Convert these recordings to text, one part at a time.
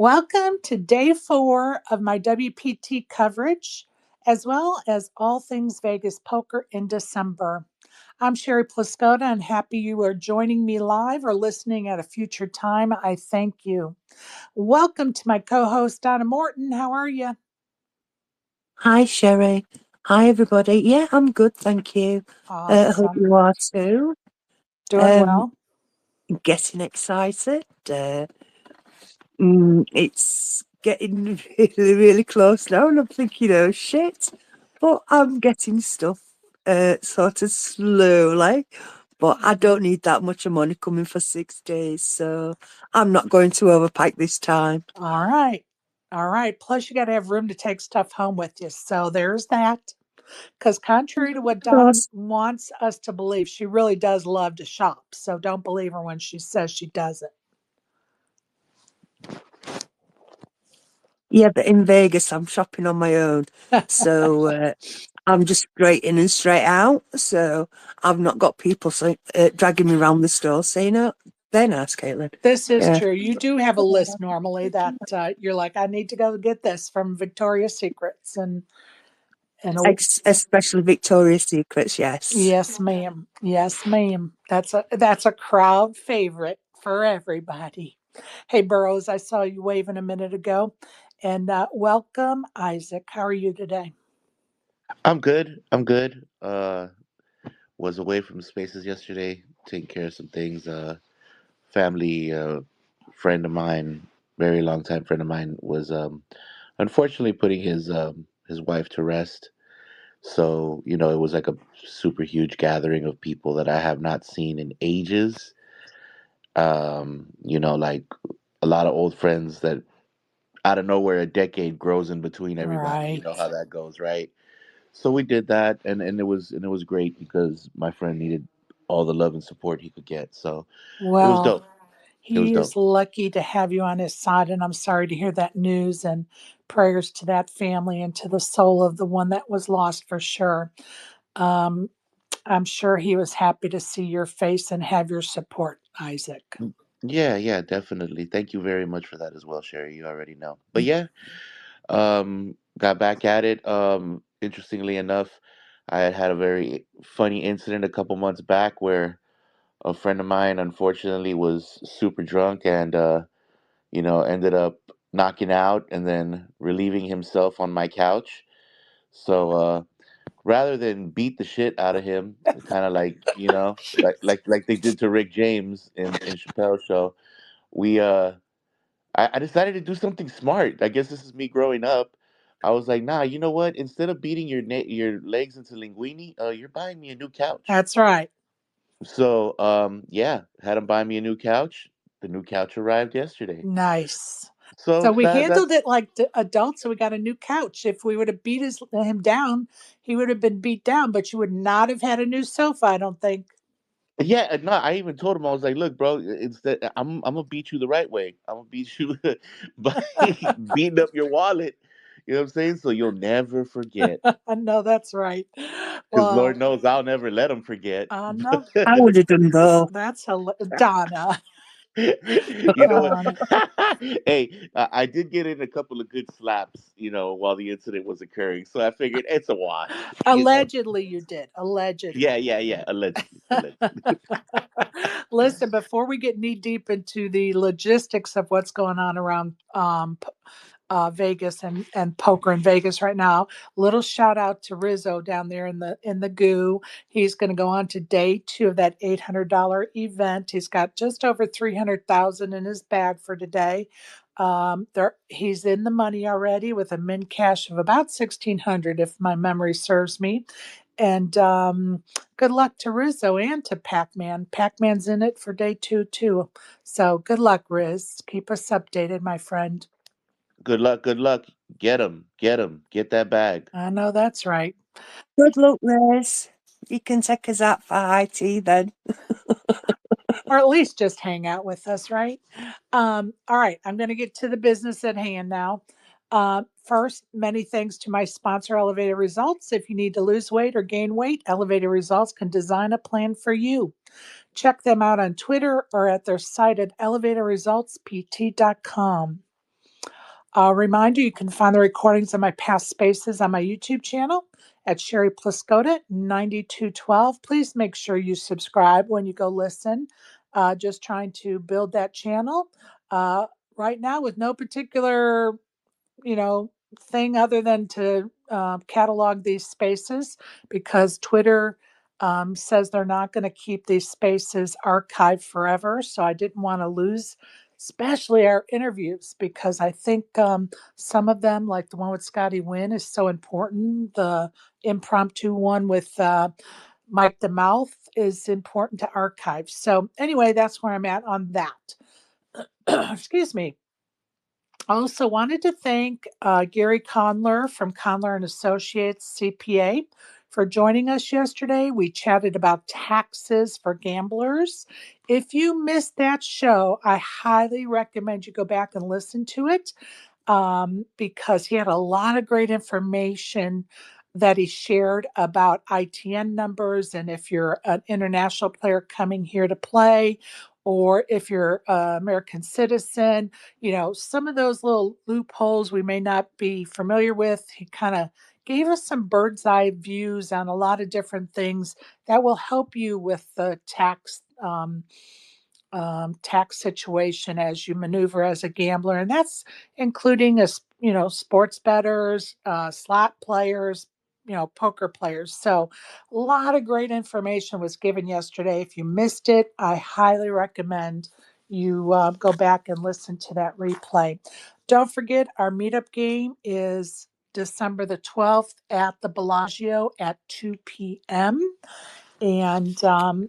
Welcome to day 4 of my WPT coverage, as well as all things Vegas poker in December. I'm Sherry Pluskota and happy you are joining me live or listening at a future time. I thank you. Welcome to my co host, Donna Morton. How are you? Hi, Sherry. Hi, everybody. Yeah, I'm good, thank you. Hope Awesome. you are too. Doing Um, well. Getting excited. It's getting really, really close now, and I'm thinking, oh shit. But I'm getting stuff sort of slowly. But I don't need that much money coming for 6 days, so I'm not going to overpack this time. All right. All right. Plus, you got to have room to take stuff home with you. So there's that. Because contrary to what Of Donna course. wants us to believe, she really does love to shop. So don't believe her when she says she doesn't. Yeah, but in Vegas, I'm shopping on my own. So I'm just straight in and straight out. So I've not got people dragging me around the store saying, oh, they're nice, Caitlin. This is Yeah. true. You do have a list normally that you're like, I need to go get this from Victoria's Secrets, and Especially Victoria's Secrets, yes. yes, ma'am. Yes, ma'am. That's a crowd favorite for everybody. Hey, Burrows, I saw you waving a minute ago, and welcome, Isaac. How are you today? I'm good. I'm good. Was away from spaces yesterday, taking care of some things. Family friend of mine, very long time friend of mine, was unfortunately putting his wife to rest. So it was like a super huge gathering of people that I have not seen in ages. Like a lot of old friends that out of nowhere a decade grows in between everybody. You Right. know how that goes, right? So we did that, and it was great because my friend needed all the love and support he could get. So it was Well, dope. It was he dope. is lucky to have you on his side, and I'm sorry to hear that news. And prayers to that family and to the soul of the one that was lost for sure. Um, I'm sure he was happy to see your face and have your support, Isaac. Yeah, yeah, definitely. Thank you very much for that as well, Sherry. You already know. But yeah, got back at it. Interestingly enough, I had a very funny incident a couple months back where a friend of mine unfortunately was super drunk and ended up knocking out and then relieving himself on my couch. So rather than beat the shit out of him, kind of like like they did to Rick James in Chappelle's show, we I decided to do something smart. I guess this is me growing up. I was like, nah, you know what? Instead of beating your legs into linguine, you're buying me a new couch. That's right. So yeah, had him buy me a new couch. The new couch arrived yesterday. Nice. So So we handled that's it like adults, so we got a new couch. If we would have him down, he would have been beat down, but you would not have had a new sofa, I don't think. yeah. No, I even told him I was like, look, bro, instead I'm gonna beat you the right way. I'm gonna beat you by beating up your wallet. You know what I'm saying? So you'll never forget. I know that's right. Because Lord Well, knows I'll never let him forget. I know I would have done both. that's Donna. You know what? Donna. Hey, I did get in a couple of good slaps, while the incident was occurring. So I figured it's a wash. Allegedly, you did. Yeah, Allegedly. yeah, yeah. Allegedly, allegedly. Listen, before we get knee deep into the logistics of what's going on around Vegas and poker in Vegas right now. Little shout out to Rizzo down there in the goo. He's going to go on to day 2 of that $800 event. He's got just over 300,000 in his bag for today. He's in the money already with a min cash of about 1,600, if my memory serves me. And good luck to Rizzo and to Pac-Man. Pac-Man's in it for day 2 too. So good luck, Riz. Keep us updated, my friend. Good luck, good luck. Get him, get that bag. I know that's right. Good luck, Liz. You can take us out for high tea then. Or at least just hang out with us, right? All right, I'm going to get to the business at hand now. First, many thanks to my sponsor, Elevator Results. If you need to lose weight or gain weight, Elevator Results can design a plan for you. Check them out on Twitter or at their site at elevatorresultspt.com. Reminder, you can find the recordings of my past spaces on my YouTube channel at Sherry Pluskota 9212. Please make sure you subscribe when you go listen. Just trying to build that channel uh, right now with no particular thing other than to catalog these spaces because Twitter says they're not going to keep these spaces archived forever. So I didn't want to lose, especially our interviews, because I think some of them, like the one with Scotty Wynn, is so important. The impromptu one with Mike the Mouth is important to archive. So anyway, that's where I'm at on that. Excuse me. I also wanted to thank Gary Conler from Conler and Associates CPA for joining us yesterday. We chatted about taxes for gamblers. If you missed that show, I highly recommend you go back and listen to it because he had a lot of great information that he shared about ITN numbers and if you're an international player coming here to play or if you're an American citizen, some of those little loopholes we may not be familiar with. He kind of gave us some bird's eye views on a lot of different things that will help you with the tax situation as you maneuver as a gambler, and that's including sports bettors, slot players, poker players. So a lot of great information was given yesterday. If you missed it, I highly recommend you go back and listen to that replay. Don't forget, our meetup game is December the 12th at the Bellagio at 2 p.m. And a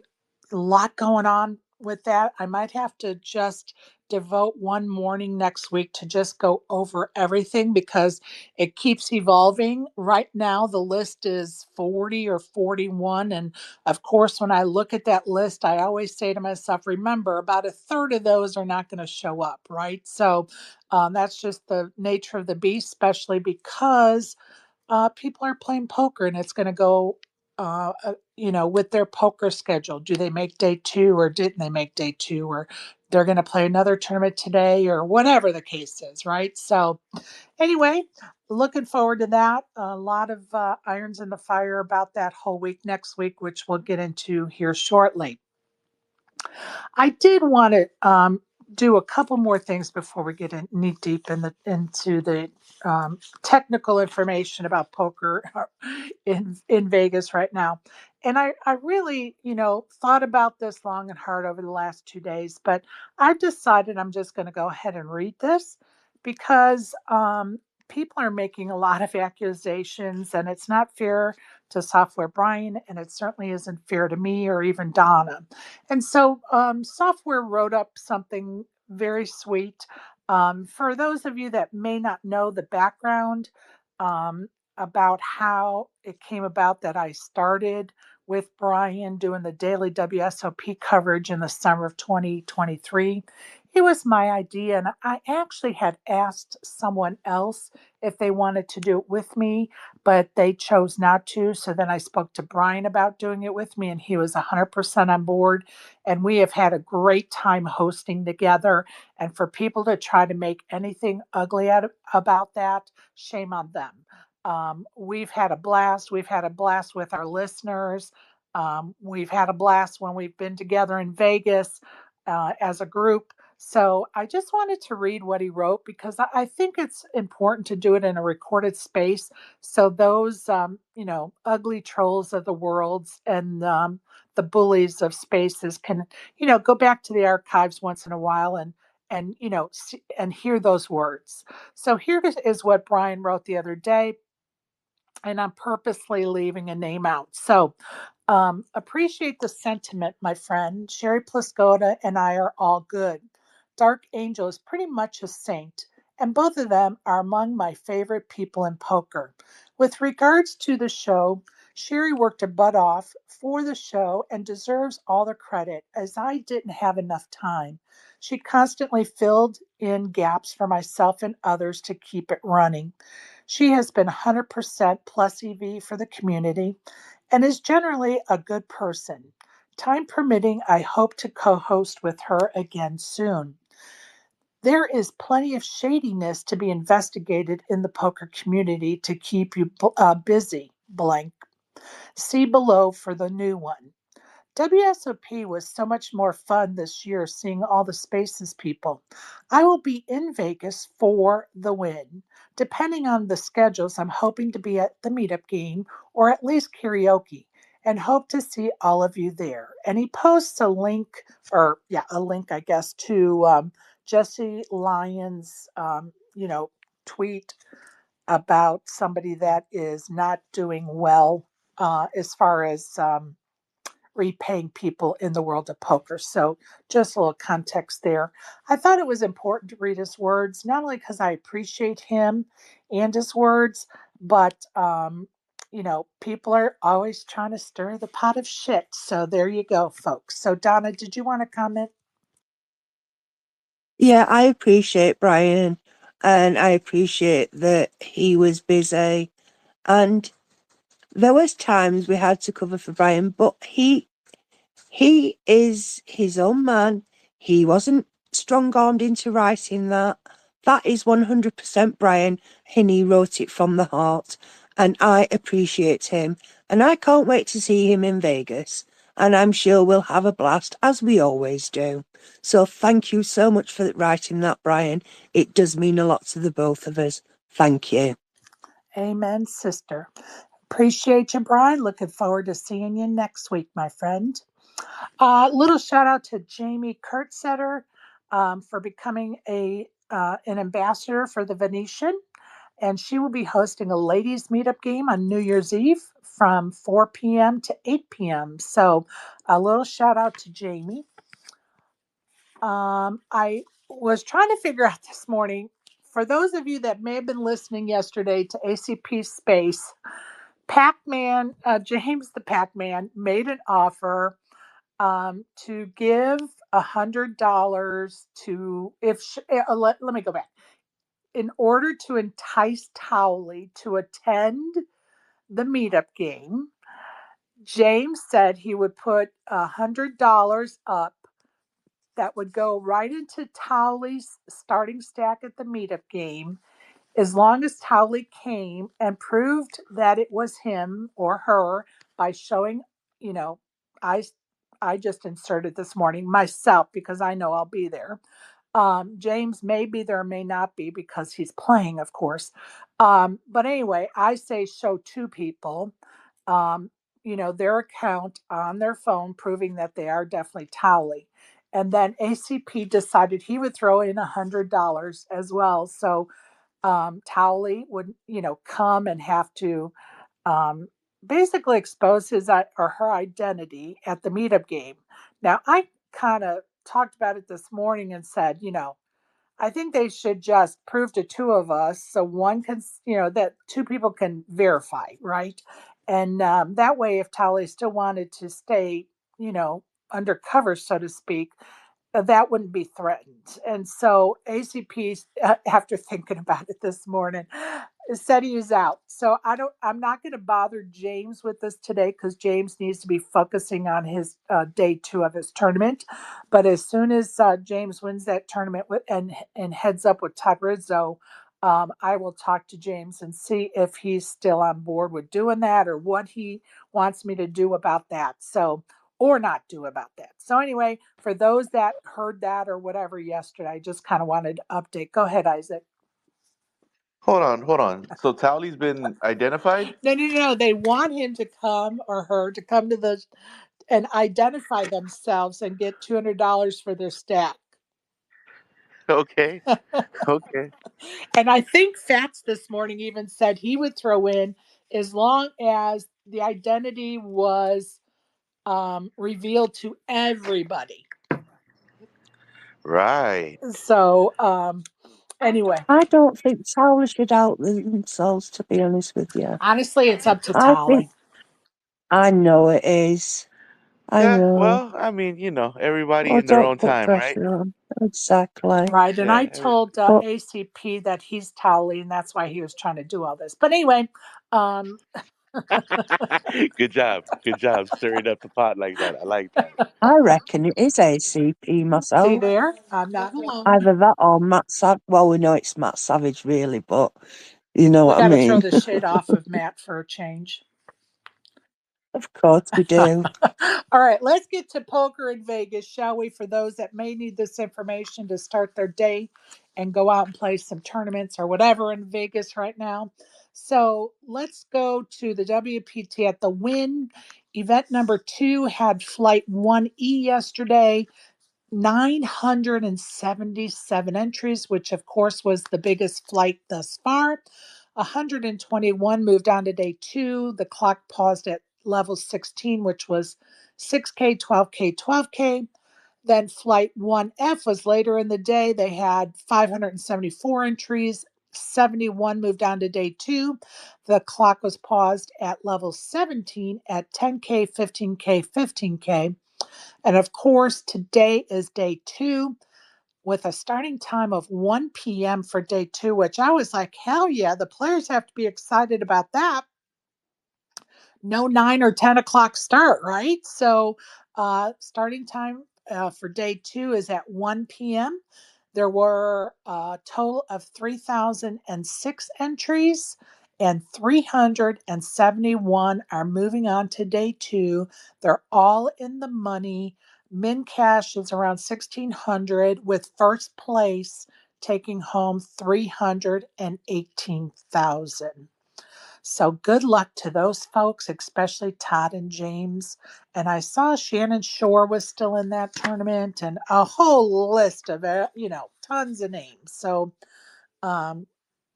lot going on with that. I might have to just devote one morning next week to just go over everything because it keeps evolving. Right now, the list is 40 or 41. And of course, when I look at that list, I always say to myself, remember, about a third of those are not going to show up, right? So that's just the nature of the beast, especially because people are playing poker and it's going to go with their poker schedule. Do they make day two or didn't they make day two, or they're going to play another tournament today, or whatever the case is, right? So anyway, looking forward to that. A lot of irons in the fire about that whole week next week, which we'll get into here shortly. I did want to do a couple more things before we get knee deep into the technical information about poker in Vegas right now. And I really, thought about this long and hard over the last 2 days, but I've decided I'm just going to go ahead and read this because people are making a lot of accusations and it's not fair to Software Brian, and it certainly isn't fair to me or even Donna. And so, Software wrote up something very sweet. For those of you that may not know the background um, about how it came about that I started with Brian doing the daily WSOP coverage in the summer of 2023, it was my idea. And I actually had asked someone else if they wanted to do it with me, but they chose not to. So then I spoke to Brian about doing it with me, and he was 100% on board. And we have had a great time hosting together. And for people to try to make anything ugly about that, shame on them. We've had a blast. We've had a blast with our listeners. We've had a blast when we've been together in Vegas as a group. So I just wanted to read what he wrote because I think it's important to do it in a recorded space. So those, ugly trolls of the worlds and the bullies of spaces can, go back to the archives once in a while and see, and hear those words. So here is what Brian wrote the other day, and I'm purposely leaving a name out. So appreciate the sentiment, my friend. Sherry Pluskota and I are all good. Dark Angel is pretty much a saint, and both of them are among my favorite people in poker. With regards to the show, Sherry worked her butt off for the show and deserves all the credit, as I didn't have enough time. She constantly filled in gaps for myself and others to keep it running. She has been 100% plus EV for the community and is generally a good person. Time permitting, I hope to co host with her again soon. There is plenty of shadiness to be investigated in the poker community to keep you busy, blank. See below for the new one. WSOP was so much more fun this year seeing all the Spaces people. I will be in Vegas for the win. Depending on the schedules, I'm hoping to be at the meetup game or at least karaoke and hope to see all of you there. And he posts a link, I guess, to Jesse Lyons, tweet about somebody that is not doing well as far as repaying people in the world of poker. So, just a little context there. I thought it was important to read his words, not only because I appreciate him and his words, but, people are always trying to stir the pot of shit. So, there you go, folks. So, Donna, did you want to comment? Yeah, I appreciate Brian, and I appreciate that he was busy, and there was times we had to cover for Brian, but he is his own man. He wasn't strong-armed into writing that. That is 100% Brian, and he wrote it from the heart, and I appreciate him, and I can't wait to see him in Vegas, and I'm sure we'll have a blast, as we always do. So thank you so much for writing that, Brian. It does mean a lot to the both of us. Thank you. Amen, sister. Appreciate you, Brian. Looking forward to seeing you next week, my friend. Little shout out to Jamie Kurtzetter for becoming an ambassador for the Venetian. And she will be hosting a ladies meetup game on New Year's Eve from 4 p.m. to 8 p.m. So a little shout out to Jamie. I was trying to figure out this morning, for those of you that may have been listening yesterday to ACP Space, Pac-Man, James the Pac-Man made an offer to give $100 to let me go back. In order to entice Towley to attend the meetup game, James said he would put $100 up that would go right into Towley's starting stack at the meetup game as long as Towley came and proved that it was him or her by showing, you know, I I just inserted this morning myself because I know I'll be there. James may be there, may not be because he's playing, of course. But anyway, I say show two people, um, their account on their phone proving that they are definitely Towley. And then ACP decided he would throw in $100 as well. So Towley would, come and have to um, basically expose his or her identity at the meetup game. Now, I kind of talked about it this morning and said, I think they should just prove to two of us so one can, that two people can verify, right? And that way, if Towley still wanted to stay, undercover, so to speak, that wouldn't be threatened. And so ACP, after thinking about it this morning, said he was out. So I'm not going to bother James with this today because James needs to be focusing on his day two of his tournament. But as soon as James wins that tournament and heads up with Todd Rizzo, I will talk to James and see if he's still on board with doing that or what he wants me to do about that. So, or not do about that. So anyway, for those that heard that or whatever yesterday, I just kind of wanted to update. Go ahead, Isaac. Hold on. So Towley's been identified? No. They want him to come or her to come to the and identify themselves and get $200 for their stack. Okay. Okay. And I think Fats this morning even said he would throw in as long as the identity was revealed to everybody. Right. So anyway, I don't think Towler should out themselves, to be honest with you. honestly, it's up to I think, Tolly. I know it is. I Yeah, know. well, I mean, everybody Oh, in their don't own put time, right? pressure on. Exactly. Right. And I Yeah. told But ACP that he's Towley and that's why he was trying to do all this. But anyway, um, Good job. Good job stirring up the pot like that. I like that. I reckon it is ACP See myself. there? I'm not alone. Either that or Matt Savage. Well, we know it's Matt Savage, really, but you know We what I got to throw mean. the shade off of Matt for a change. Of course we do. All right, let's get to poker in Vegas, shall we? For those that may need this information to start their day and go out and play some tournaments or whatever in Vegas right now. So let's go to the WPT at the Win. Event number 2 had flight 1E yesterday. 977 entries, which of course was the biggest flight thus far. 121 moved on to day 2. The clock paused at level 16, which was 6K, 12K, 12K. Then flight 1F was later in the day. They had 574 entries. 71 moved on to day 2. The clock was paused at level 17 at 10K, 15K, 15K. And of course, today is day 2 with a starting time of 1 p.m. for day 2, which I was like, hell yeah, the players have to be excited about that. No 9 or 10 o'clock start, right? So, starting time for day 2 is at 1 p.m. There were a total of 3,006 entries, and 371 are moving on to day 2. They're all in the money. Min cash is around 1,600, with first place taking home 318,000. So good luck to those folks, especially Todd and James. And I saw Shannon Shore was still in that tournament, and a whole list of, tons of names. So um,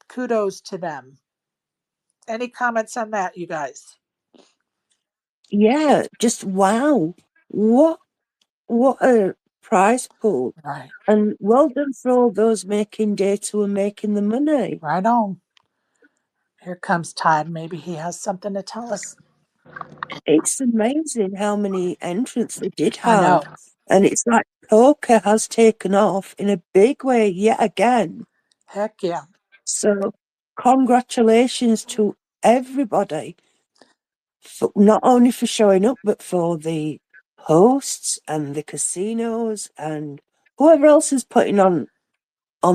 kudos to them. Any comments on that, you guys? Yeah, just wow. What what a prize pool. Right. And well done for all those making data and making the money. Right on. Here comes Todd. Maybe he has something to tell us. It's amazing how many entrants they did I know. have. And it's like poker has taken off in a big way yet again. Heck yeah. So congratulations to everybody, for, not only for showing up, but for the hosts and the casinos and whoever else is putting on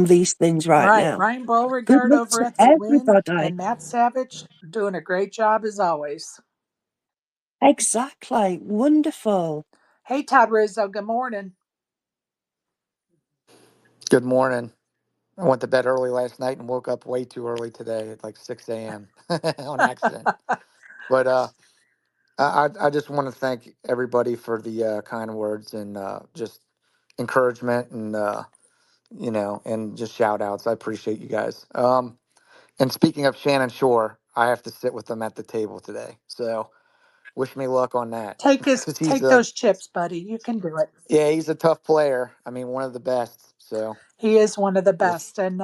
these things right Right. now. Ryan Good Beauregard luck over to at the Win everybody. and Matt Savage doing a great job as always. Exactly. Wonderful. Hey, Todd Rizzo. Good morning. Good morning. I went to bed early last night and woke up way too early today at like 6 a.m. on accident. But I just want to thank everybody for the kind words and just encouragement and, and just shout outs. I appreciate you guys. And speaking of Shannon Shore, I have to sit with them at the table today. So wish me luck on that because Take those chips, buddy. You can do it. he's a tough player. I mean, one of the best. So He is one of the we'll, best, and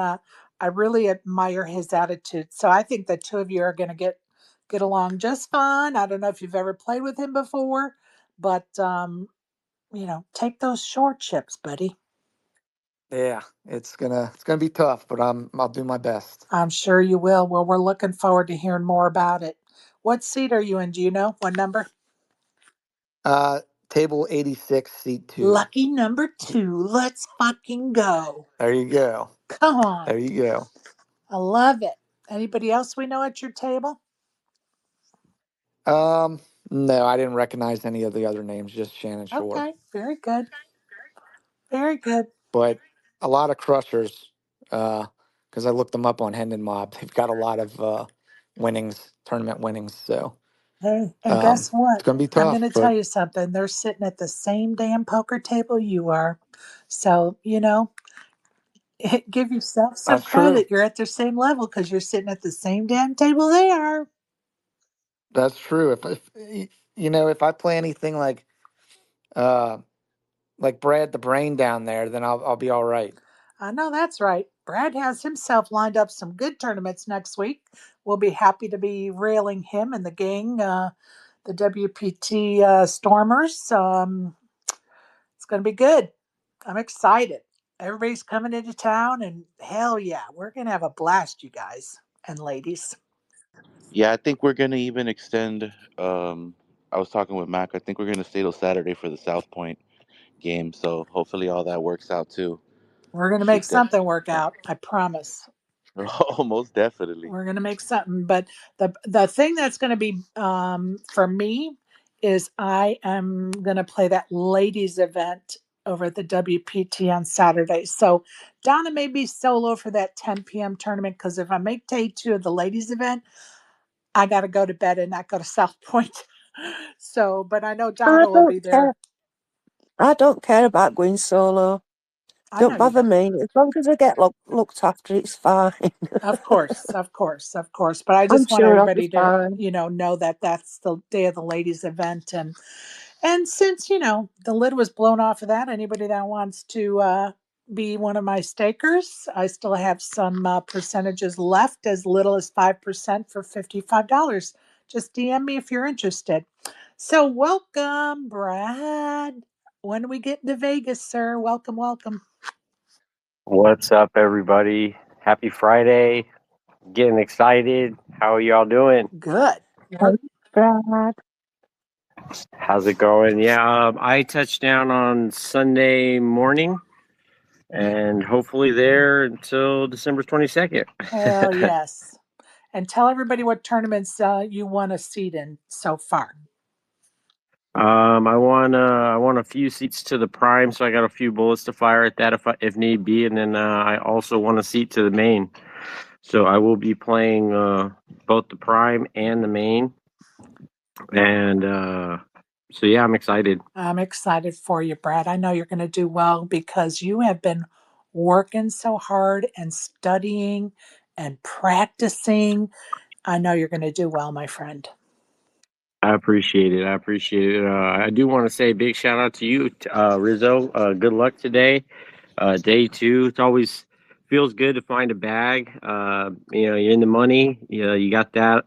I really admire his attitude. So I think the two of you are going to get along just fine. I don't know if you've ever played with him before, but take those short chips, buddy. Yeah, it's gonna be tough, but I'll do my best. I'm sure you will. Well, we're looking forward to hearing more about it. What seat are you in? Do you know what number? Uh, Table 86, seat 2. Lucky number 2. Let's fucking go. There you go. Come on. There you go. I love it. Anybody else we know at your table? Um, no, I didn't recognize any of the other names, just Shannon Shore. Okay, very good. Very good. But a lot of crushers, because I looked them up on Hendon Mob. They've got a lot of winnings, tournament winnings. So Hey, and guess it's what? gonna be I'm going tough, to tell but you something. They're sitting at the same damn poker table you are. So, give yourself some that's true. credit. You're at their same level because you're sitting at the same damn table they are. That's true. If I play anything uh like Brad the Brain down there, then I'll be all right. I know that's right. Brad has himself lined up some good tournaments next week. We'll be happy to be railing him and the gang, the WPT Stormers. It's going to be good. I'm excited. Everybody's coming into town, and hell yeah, we're going to have a blast, you guys and ladies. Yeah, I think we're gonna even extend. I was talking with Mac. I think we're gonna stay till Saturday for the South Point game. So hopefully all that works out too. We're going to make Should something work out. I promise. Oh, most definitely. We're going to make something. But the thing that's going to be for me is I am going to play that ladies event over at the WPT on Saturday. So Donna may be solo for that 10 p.m. tournament because if I make day two of the ladies event, I got to go to bed and not go to South Point. So, but I know I Donna will don't be care. there. I don't care about going solo. I know Don't you bother don't. me. As long as I get looked after, it's fine. Of course, of course, of course. But I I'm just want sure I'll be everybody to, fine. know that that's the day of the ladies event, and since the lid was blown off of that, anybody that wants to be one of my stakers, I still have some percentages left, as little as 5% for $55. Just DM me if you're interested. So welcome, Brad. When do we get into Vegas, sir? Welcome, welcome. What's up, everybody? Happy Friday. Getting excited. How are y'all doing? Good. Hey, Brad. How's it going? Yeah, I touched down on Sunday morning and hopefully there until December 22nd. Hell yes. And tell everybody what tournaments you won a seat in so far. I won a few seats to the prime, so I got a few bullets to fire at that if need be, and then I also won a seat to the main. So I will be playing both the prime and the main, and so yeah, I'm excited. I'm excited for you, Brad. I know you're going to do well because you have been working so hard and studying and practicing. I know you're going to do well, my friend. I appreciate it. I appreciate it. I do want to say a big shout out to you, Rizzo. Good luck today. Day two. It's always feels good to find a bag. You're in the money. You got that.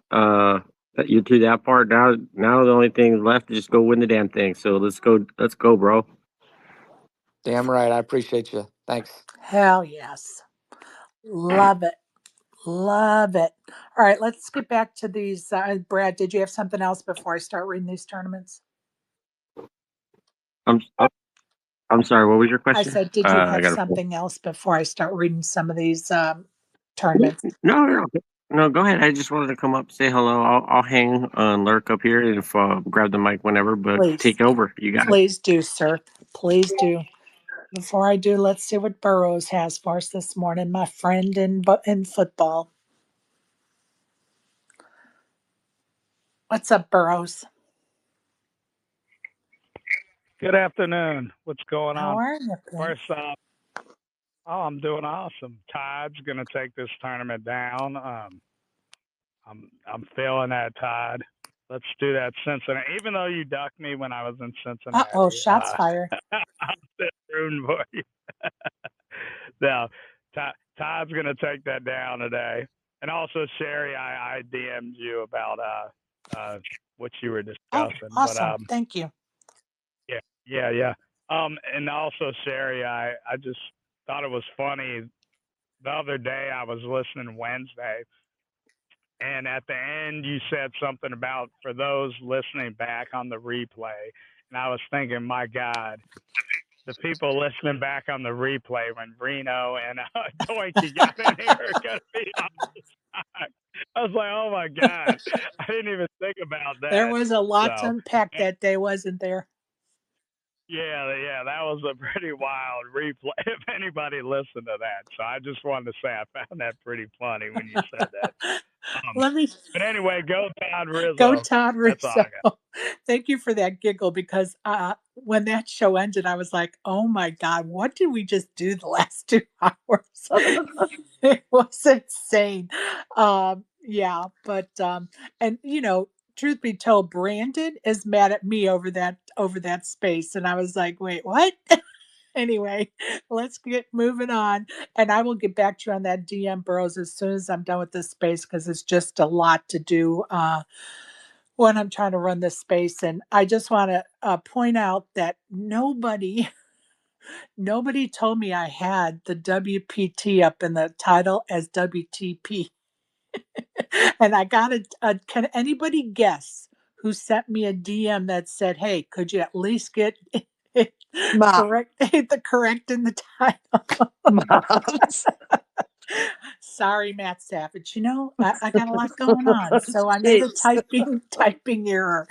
You're through that part. Now the only thing left is just go win the damn thing. So let's go. Let's go, bro. Damn right. I appreciate you. Thanks. Hell yes. Love it. Love it. All right, let's get back to these. Brad, did you have something else before I start reading these tournaments? I'm I'm sorry. What was your I question? said, did you I have got a something else before I start reading some of these tournaments? no. Go ahead. I just wanted to come up, say hello. I'll hang lurk up here and if grab the mic whenever. But Please, take over. You got it. please do, sir. Please do. Before I do, let's see what Burrows has for us this morning, my friend in football. What's up, Burrows? Good afternoon. What's going How on? are you? First off, I'm doing awesome. Todd's gonna take this tournament down. I'm feeling that, Todd. Let's do that, Cincinnati. Even though you ducked me when I was in Uh-oh, Cincinnati, shots fired. I'm still rooting for you. No, Todd's gonna take that down today. And also, Sherry, I DM'd you about what you were Oh, discussing, but awesome. Thank you. yeah. And also, Sherry, I just thought it was funny. The other day, I was listening Wednesday, and at the end, you said something about for those listening back on the replay. And I was thinking, my God, the people listening back on the replay when Reno and Doinky got in here are going to be on the spot. I was like, oh my God, I didn't even think about There that. was a lot to So, unpack that day, wasn't there? yeah, that was a pretty wild replay. If anybody listened to that, so I just wanted to say I found that pretty funny when you said that. Let me But anyway, go Todd go, Rizzo. Todd That's all I Rizzo. got. Thank you for that giggle because when that show ended, I was like, oh my God, what did we just do the last 2 hours? It was insane. Yeah, but and truth be told, Brandon is mad at me over that space, and I was like, wait, what? Anyway, let's get moving on, and I will get back to you on that DM Burrows as soon as I'm done with this space because it's just a lot to do when I'm trying to run this space. And I just want to point out that nobody told me I had the WPT up in the title as WTP. And I got can anybody guess who sent me a DM that said, "Hey, could you at least get it Matt, correct in the title?" Matt. Sorry, Matt Savage. I got a lot going on, so I made a Shit. typing error.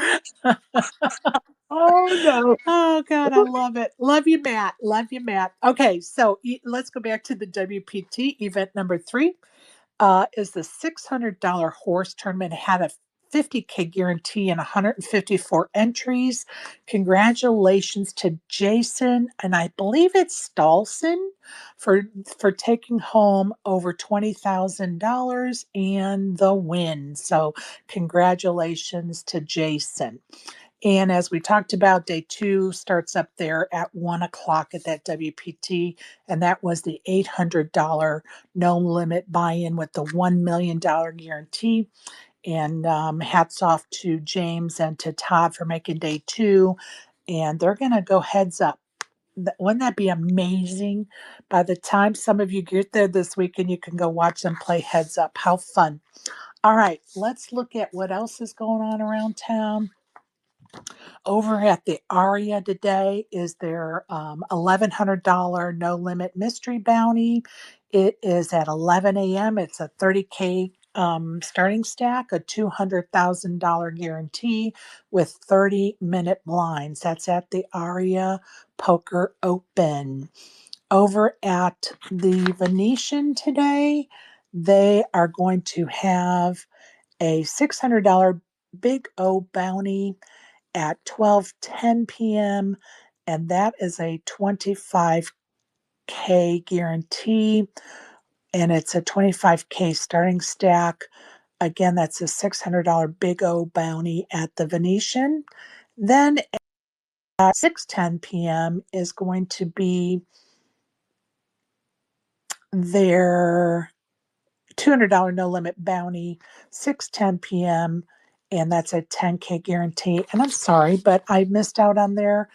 Oh no. Oh God, I love it. Love you, Matt. Love you, Matt. Okay, so let's go back to the WPT event number 3. Is the $600 horse tournament. It had a 50K guarantee and 154 entries. Congratulations to Jason, and I believe it's Stolson for taking home over $20,000 and the win. So congratulations to Jason. And as we talked about, day 2 starts up there at 1 o'clock at that WPT. And that was the $800 no limit buy in with the $1 million guarantee. And hats off to James and to Todd for making day 2. And they're going to go heads up. Wouldn't that be amazing? By the time some of you get there this weekend, you can go watch them play heads up. How fun. All right, let's look at what else is going on around town. Over at the Aria today is their $1,100 no limit mystery bounty. It is at 11 a.m. It's a 30K starting stack, a $200,000 guarantee with 30-minute blinds. That's at the Aria Poker Open. Over at the Venetian today, they are going to have a $600 Big O bounty at 12:10 p.m. and that is a 25K guarantee and it's a 25K starting stack. Again, that's a $600 Big O bounty at the Venetian. Then at 6:10 p.m. is going to be their $200 no limit bounty, 6:10 p.m. and that's a 10K guarantee. And I'm sorry, but I missed out on their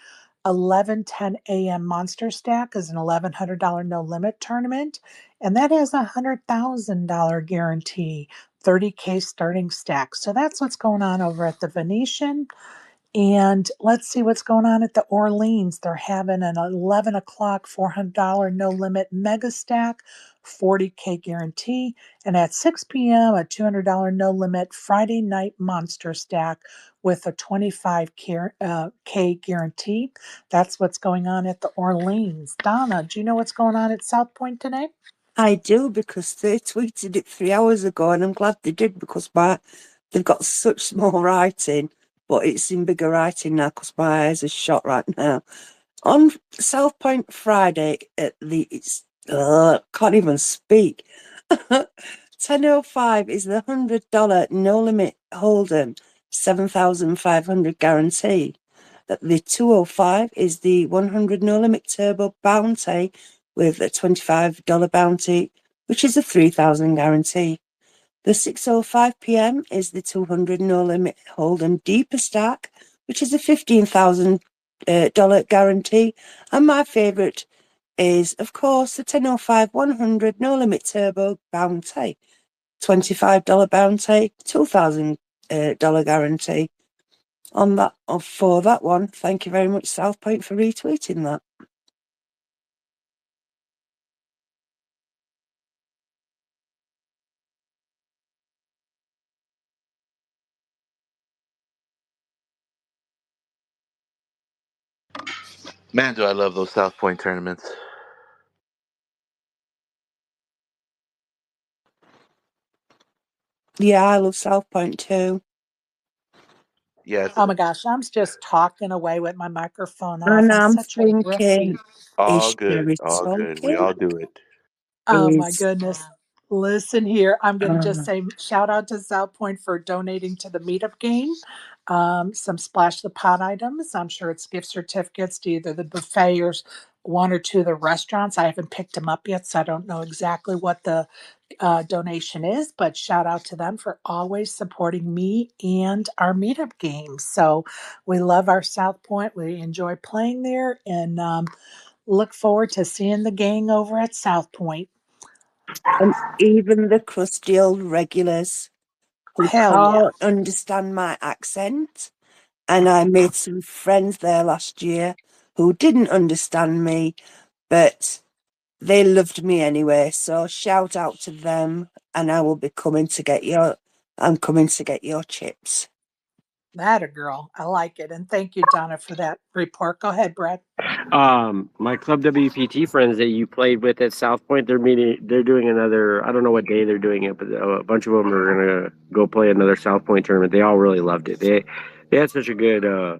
11:10 a.m. Monster Stack is an $1,100 no limit tournament, and that has a $100,000 guarantee, 30K starting stack. So that's what's going on over at the Venetian. And let's see what's going on at the Orleans. They're having an 11 o'clock $400 no limit mega stack, 40K guarantee. And at 6 p.m., a $200 no limit Friday night monster stack with a 25K guarantee. That's what's going on at the Orleans. Donna, do you know what's going on at South Point today? I do, because they tweeted it 3 hours ago, and I'm glad they did, because they've got such small writing, but it's in bigger writing now because my eyes are shot right now. On South Point Friday at can't even speak. 10:05 is the $100 no limit hold'em, 7,500 guarantee. At the 2:05 is the 100 no limit turbo bounty with a $25 bounty, which is a 3,000 guarantee. The 6:05 p.m. is the 200 no limit hold'em deeper stack, which is a $15,000 guarantee. And my favourite is, of course, the 10:05 100 no limit turbo bounty, $25 bounty, $2,000 guarantee. For that one, thank you very much, South Point, for retweeting that. Man, do I love those South Point tournaments. Yeah, I love South Point too. Yes. Oh my gosh, I'm just talking away with my microphone off. And I'm I'm such a thinking, rookie. All is good. Sherry All good. We talking? all do it. Oh my Is goodness. Listen here. I'm going to just uh, say shout out to South Point for donating to the meetup game. Some Splash the Pot items. I'm sure it's gift certificates to either the buffet or one or two of the restaurants. I haven't picked them up yet, so I don't know exactly what the donation is, but shout out to them for always supporting me and our meetup games. So we love our South Point. We enjoy playing there and look forward to seeing the gang over at South Point. and even the crusty old regulars. who Hell yeah. can't understand my accent. And I made some friends there last year who didn't understand me, but they loved me anyway. So shout out to them, and I will be coming to get your. I'm coming to get your chips. That a girl. I like it. And thank you, Donna, for that report. Go ahead, Brad. My club WPT friends that you played with at South Point, they're meeting. They're doing another. I don't know what day they're doing it, but a bunch of them are gonna go play another South Point tournament. They all really loved it. They had such a good uh,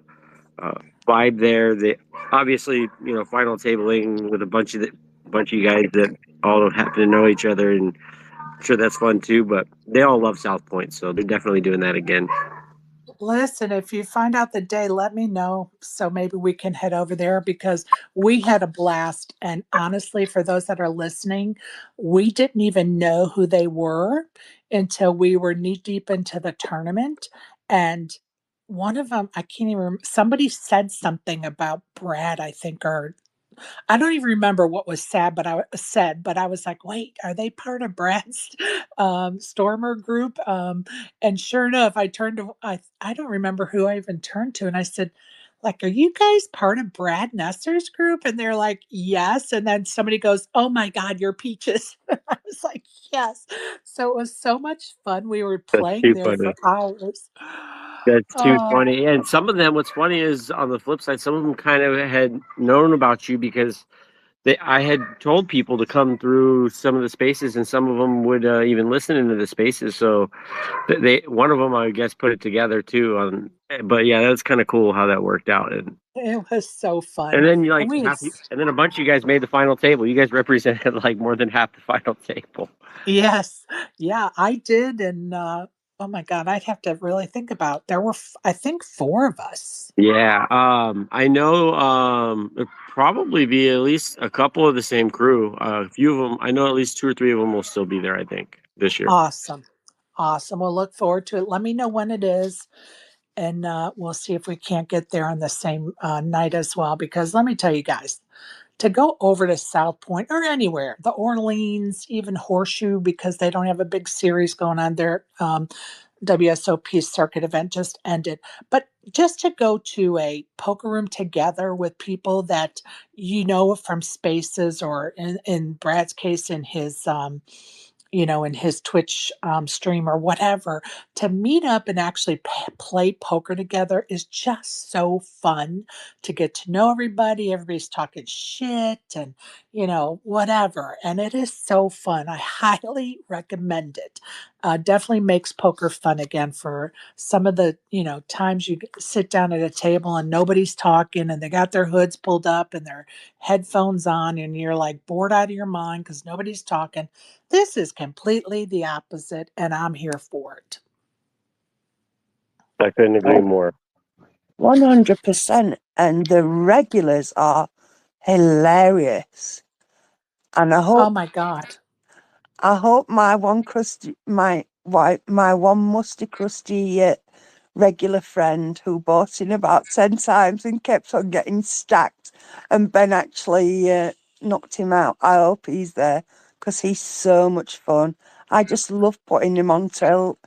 vibe there. They obviously, final tabling with bunch of you guys that all happen to know each other, and I'm sure that's fun too. But they all love South Point, so they're definitely doing that again. Listen, if you find out the day, let me know so maybe we can head over there because we had a blast. And honestly, for those that are listening, we didn't even know who they were until we were knee deep into the tournament. And one of them, I can't even remember, somebody said something about Brad, I think, or I don't even remember what was said, but I was like, wait, are they part of Brad's Stormer group? And sure enough, I don't remember who I even turned to, and I said, like, are you guys part of Brad Nesser's group? And they're like, yes. And then somebody goes, oh my God, you're Peaches. I was like, yes. So it was so much fun. We were That's playing too there funny. for hours. That's too Oh, funny. And some of them, what's funny is on the flip side, some of them kind of had known about you because I had told people to come through some of the spaces, and some of them would even listen into the spaces. So one of them, I guess, put it together too. But yeah, that's kind of cool how that worked out. it was so And fun. then And we had and then a bunch of you guys made the final table. You guys represented like more than half the final table. Yes. Yeah, I did, and, oh my god, I'd have to really think about there were I think 4 of us. Yeah, I know. It'll probably be at least a couple of the same crew. A few of them, I know at least two or three of them will still be there. I think this year. Awesome. Awesome, we'll look forward to it. Let me know when it is, and, we'll see if we can't get there on the same, night as well, because let me tell you guys, to go over to South Point or anywhere, the Orleans, even Horseshoe, because they don't have a big series going on there, WSOP circuit event just ended. But just to go to a poker room together with people that you know from spaces or in Brad's case in his in his Twitch stream or whatever, to meet up and actually play poker together is just so fun to get to know everybody. Everybody's talking shit and, whatever. And it is so fun. I highly recommend it. Definitely makes poker fun again for some of the, times you sit down at a table and nobody's talking and they got their hoods pulled up and their headphones on and you're like bored out of your mind because nobody's talking. This is completely the opposite, and I'm here for it. I couldn't agree more. 100%. And the regulars are hilarious. And Oh my God. I hope my one musty crusty regular friend who bought in about 10 times and kept on getting stacked, and Ben actually knocked him out. I hope he's there because he's so much fun. I just love putting him on till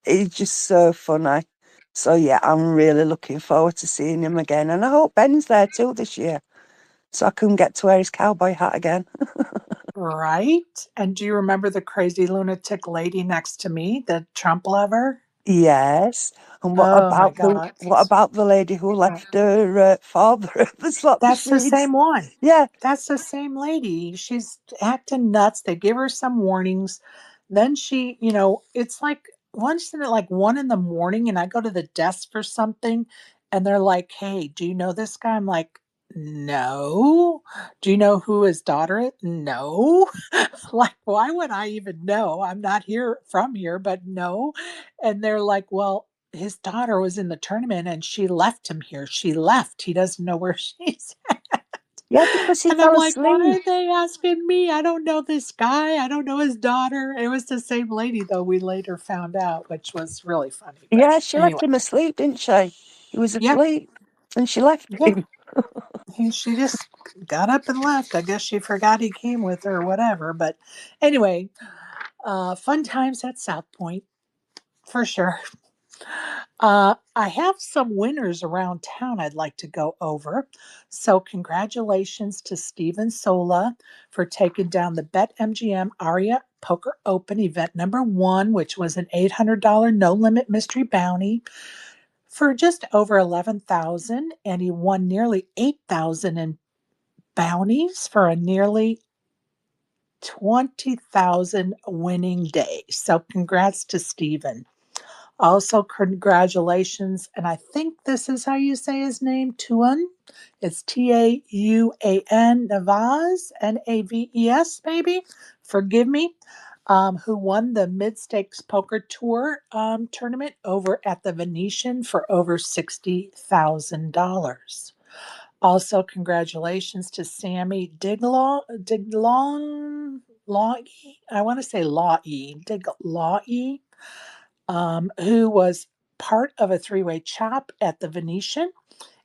he's just so funny. So yeah, I'm really looking forward to seeing him again, and I hope Ben's there too this year, so I can get to wear his cowboy hat again. Right? And do you remember the crazy lunatic lady next to me, the Trump lover? Yes. And Oh my God. what about the lady who left her father at the slot That's the machines? same one. Yeah, That's the same lady. She's acting nuts. They give her some warnings. Then she, it's like once in like 1 in the morning, and I go to the desk for something, and they're like, "Hey, do you know this guy?" I'm like, "No." Do you know who his daughter is? No. Like, why would I even know? I'm not here from here, but no. And they're like, "Well, his daughter was in the tournament and she left him here. She left. He doesn't know where she's." yeah, because he And I'm fell like, why asleep. are they asking me? I don't know this guy. I don't know his daughter. It was the same lady, though, we later found out, which was really funny. But Yeah, she anyway, left him asleep, didn't she? He was yeah, asleep and she left yeah. him. She just got up and left. I guess she forgot he came with her or whatever. But anyway, fun times at South Point. For sure. I have some winners around town I'd like to go over. So, congratulations to Steven Sola for taking down the BetMGM Aria Poker Open event number one, which was an $800 no limit mystery bounty for just over 11,000, and he won nearly 8,000 in bounties for a nearly 20,000 winning day. So, congrats to Steven. Also, congratulations, and I think this is how you say his name, Tuan. It's Tauan Navas, Naves, maybe. Forgive me. Who won the Mid Stakes Poker Tour tournament over at the Venetian for over $60,000. Also, congratulations to Sammy Diglong, I want to say Lawee, who was part of a three-way chop at the Venetian.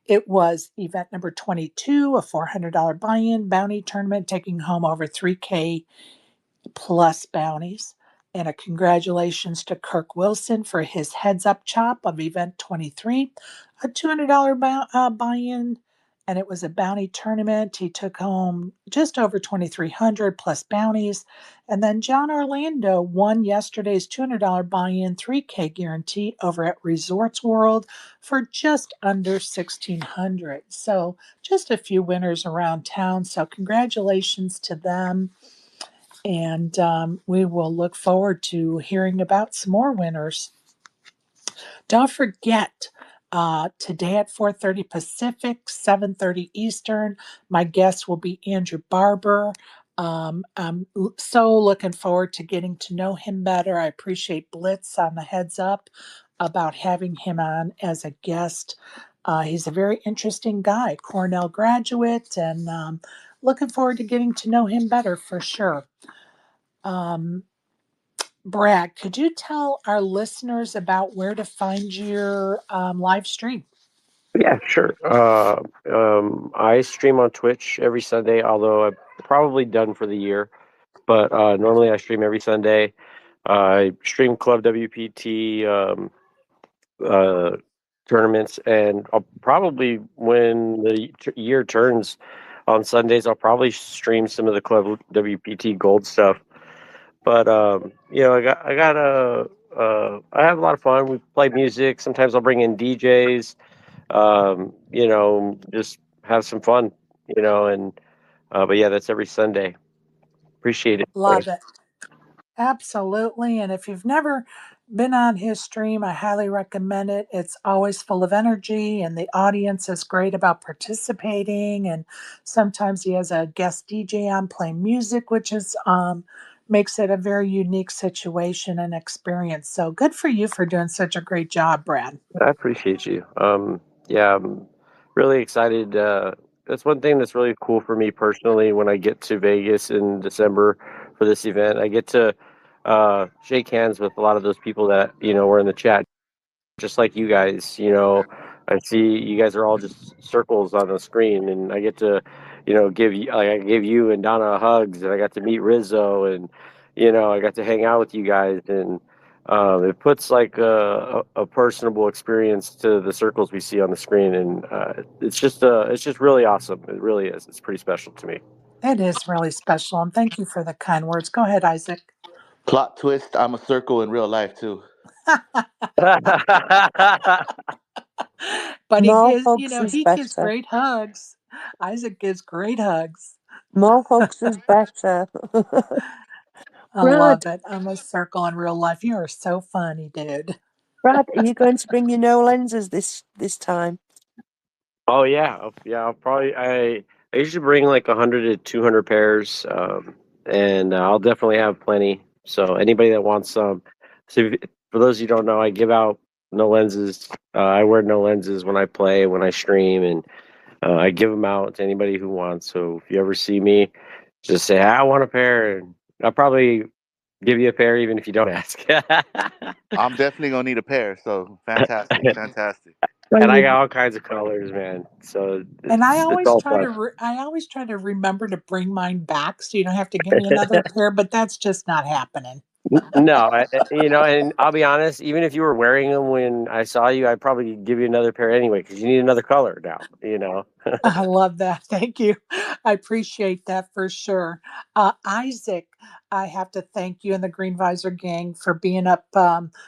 It was event number 22, a $400 buy-in bounty tournament, taking home over 3K plus bounties. And a congratulations to Kirk Wilson for his heads up chop of event 23, a $200 buy in. And it was a bounty tournament. He took home just over 2,300 plus bounties. And then John Orlando won yesterday's $200 buy in 3K guarantee over at Resorts World for just under 1,600. So just a few winners around town. So congratulations to them. And we will look forward to hearing about some more winners. Don't forget, today at 4:30 Pacific, 7:30 Eastern, my guest will be Andrew Barber. I'm so looking forward to getting to know him better. I appreciate Blitz on the heads up about having him on as a guest. He's a very interesting guy, Cornell graduate, and looking forward to getting to know him better for sure. Um, Brad, could you tell our listeners about where to find your live stream? Yeah, sure. I stream on Twitch every Sunday, although I'm probably done for the year. But normally I stream every Sunday. I stream Club WPT uh, tournaments, and I'll probably, when the year turns on Sundays, I'll probably stream some of the Club WPT Gold stuff. But I have a lot of fun. We play music. Sometimes I'll bring in DJs. Just have some fun. And but yeah, that's every Sunday. Appreciate it. Love it. Absolutely. And if you've never been on his stream, I highly recommend it. It's always full of energy, and the audience is great about participating. And sometimes he has a guest DJ on playing music, which is makes it a very unique situation and experience. So good for you for doing such a great job, Brad. I appreciate you. Yeah, I'm really excited. That's one thing that's really cool for me personally when I get to Vegas in December for this event. I get to shake hands with a lot of those people that, were in the chat, just like you guys. I see you guys are all just circles on the screen, and I get to, I gave you and Donna hugs, and I got to meet Rizzo, and I got to hang out with you guys, and it puts like a personable experience to the circles we see on the screen, and it's just really awesome. It really is. It's pretty special to me. It is really special. And thank you for the kind words. Go ahead, Isaac. Plot twist, I'm a circle in real life too. But he More gives, hugs is he gives better. great hugs. Isaac gives great hugs. More hugs is better. I Brad, love it. I'm a circle in real life. You are so funny, dude. Brad, are you going to bring your no lenses this time? Oh yeah, yeah. I'll probably I usually bring like 100 to 200 pairs, and I'll definitely have plenty. So anybody that wants some, for those who don't know, I give out no lenses. I wear no lenses when I play, when I stream, and I give them out to anybody who wants. So if you ever see me, just say I want a pair, and I'll probably give you a pair even if you don't ask. I'm definitely gonna need a pair. So fantastic, fantastic. And I got all kinds of colors, man. So And it's all fun. I always try to remember to bring mine back so you don't have to give me another pair, but that's just not happening. No, and I'll be honest. Even if you were wearing them when I saw you, I'd probably give you another pair anyway because you need another color now. I love that. Thank you. I appreciate that for sure. Isaac, I have to thank you and the Green Visor gang for being up,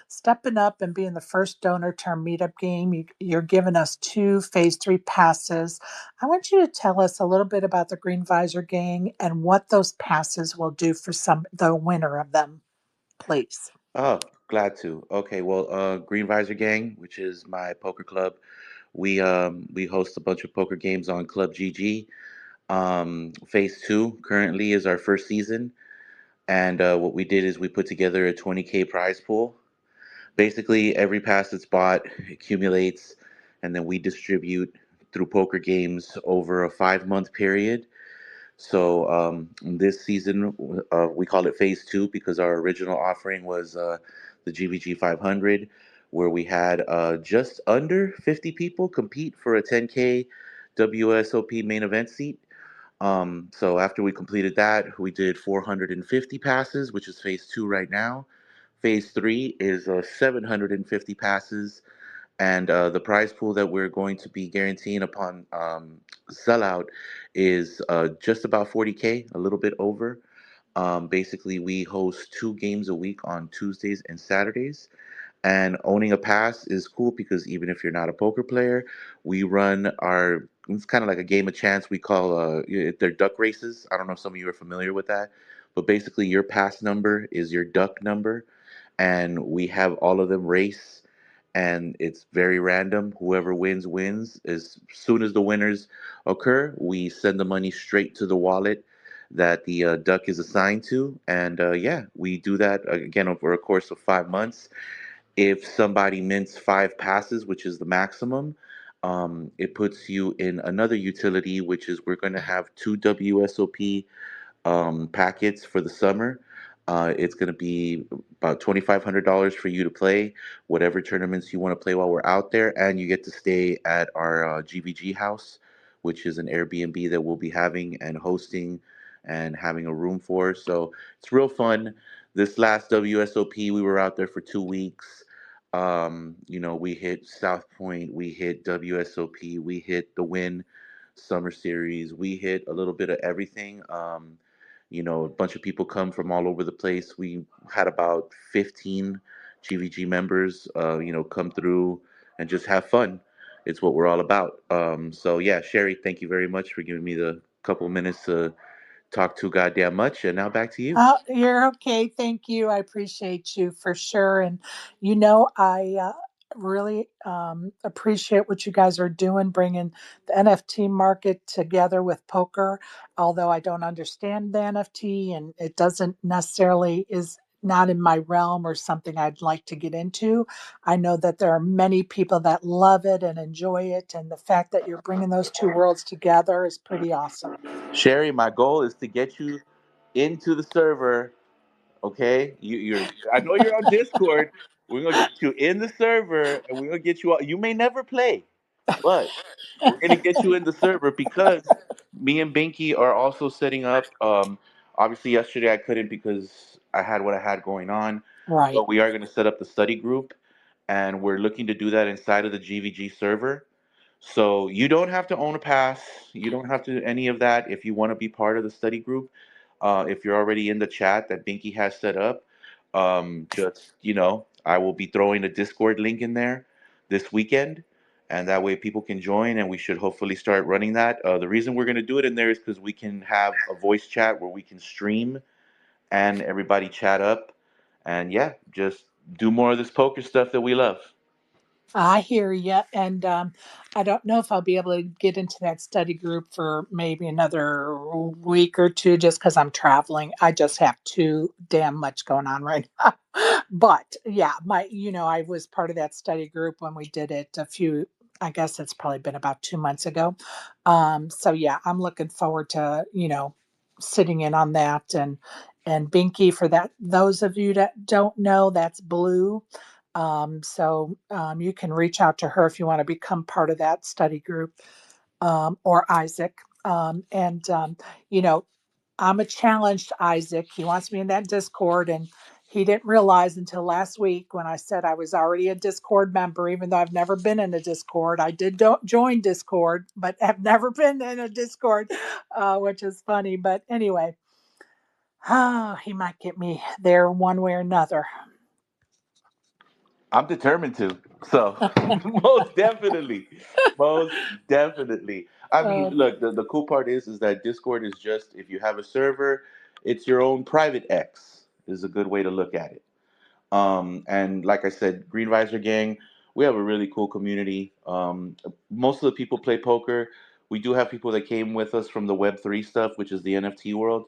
stepping up and being the first donor to our meetup game. You're giving us 2 phase 3 passes. I want you to tell us a little bit about the Green Visor gang and what those passes will do for the winner of them, please. Oh, glad to. Okay, well, Green Visor Gang, which is my poker club, we host a bunch of poker games on Club GG. Phase two currently is our first season, and what we did is we put together a 20K prize pool. Basically, every pass that's bought accumulates, and then we distribute through poker games over a 5 month period. So this season, we call it Phase Two because our original offering was the GVG 500, where we had just under 50 people compete for a 10K WSOP main event seat. So after we completed that, we did 450 passes, which is Phase Two right now. Phase Three is 750 passes, and the prize pool that we're going to be guaranteeing upon sellout is just about 40K, a little bit over. Basically, we host 2 games a week on Tuesdays and Saturdays. And owning a pass is cool because even if you're not a poker player, we run our, it's kind of like a game of chance. We call they're duck races. I don't know if some of you are familiar with that, but basically your pass number is your duck number, and we have all of them race, and it's very random. Whoever wins wins. As soon as the winners occur, we send the money straight to the wallet that the duck is assigned to, and yeah, we do that again over a course of 5 months. If somebody mints 5 passes, which is the maximum, it puts you in another utility, which is we're going to have 2 WSOP packets for the summer. It's going to be about $2,500 for you to play whatever tournaments you want to play while we're out there, and you get to stay at our GVG house, which is an Airbnb that we'll be having and hosting and having a room for. So it's real fun. This last WSOP, we were out there for 2 weeks. We hit South Point, we hit WSOP, we hit the Win Summer Series, we hit a little bit of everything. A bunch of people come from all over the place. We had about 15 GVG members, come through and just have fun. It's what we're all about. So yeah, Sherry, thank you very much for giving me the couple of minutes to talk too goddamn much. And now back to you. Oh, you're okay. Thank you. I appreciate you for sure. And, I really appreciate what you guys are doing, bringing the NFT market together with poker. Although I don't understand the NFT and it doesn't necessarily is not in my realm or something I'd like to get into. I know that there are many people that love it and enjoy it. And the fact that you're bringing those two worlds together is pretty awesome. Sherry, my goal is to get you into the server. Okay, you're. I know you're on Discord. We're gonna get you in the server, and we're gonna get you. You may never play, but we're gonna get you in the server because me and Binky are also setting up. Obviously, yesterday I couldn't because I had what I had going on, Right. but we are gonna set up the study group, and we're looking to do that inside of the GVG server. So you don't have to own a pass. You don't have to any of that if you want to be part of the study group. If you're already in the chat that Binky has set up, just I will be throwing a Discord link in there this weekend, and that way people can join, and we should hopefully start running that. The reason we're going to do it in there is because we can have a voice chat where we can stream and everybody chat up, and yeah, just do more of this poker stuff that we love. I hear you. And I don't know if I'll be able to get into that study group for maybe another week or two just because I'm traveling. I just have too damn much going on right now. But yeah, I was part of that study group when we did it I guess it's probably been about 2 months ago. So yeah, I'm looking forward to, sitting in on that and Binky for that. Those of you that don't know, that's Blue. So you can reach out to her if you want to become part of that study group, or Isaac. And you know, I'm a challenged Isaac. He wants me in that Discord, and he didn't realize until last week when I said I was already a Discord member, even though I've never been in a Discord. I did join Discord, but have never been in a Discord, which is funny. But anyway, he might get me there one way or another. I'm determined to. So most definitely. Most definitely. I mean, look, the cool part is that Discord is just, if you have a server, it's your own private X is a good way to look at it. And like I said, Green Visor Gang, we have a really cool community. Most of the people play poker. We do have people that came with us from the Web3 stuff, which is the NFT world.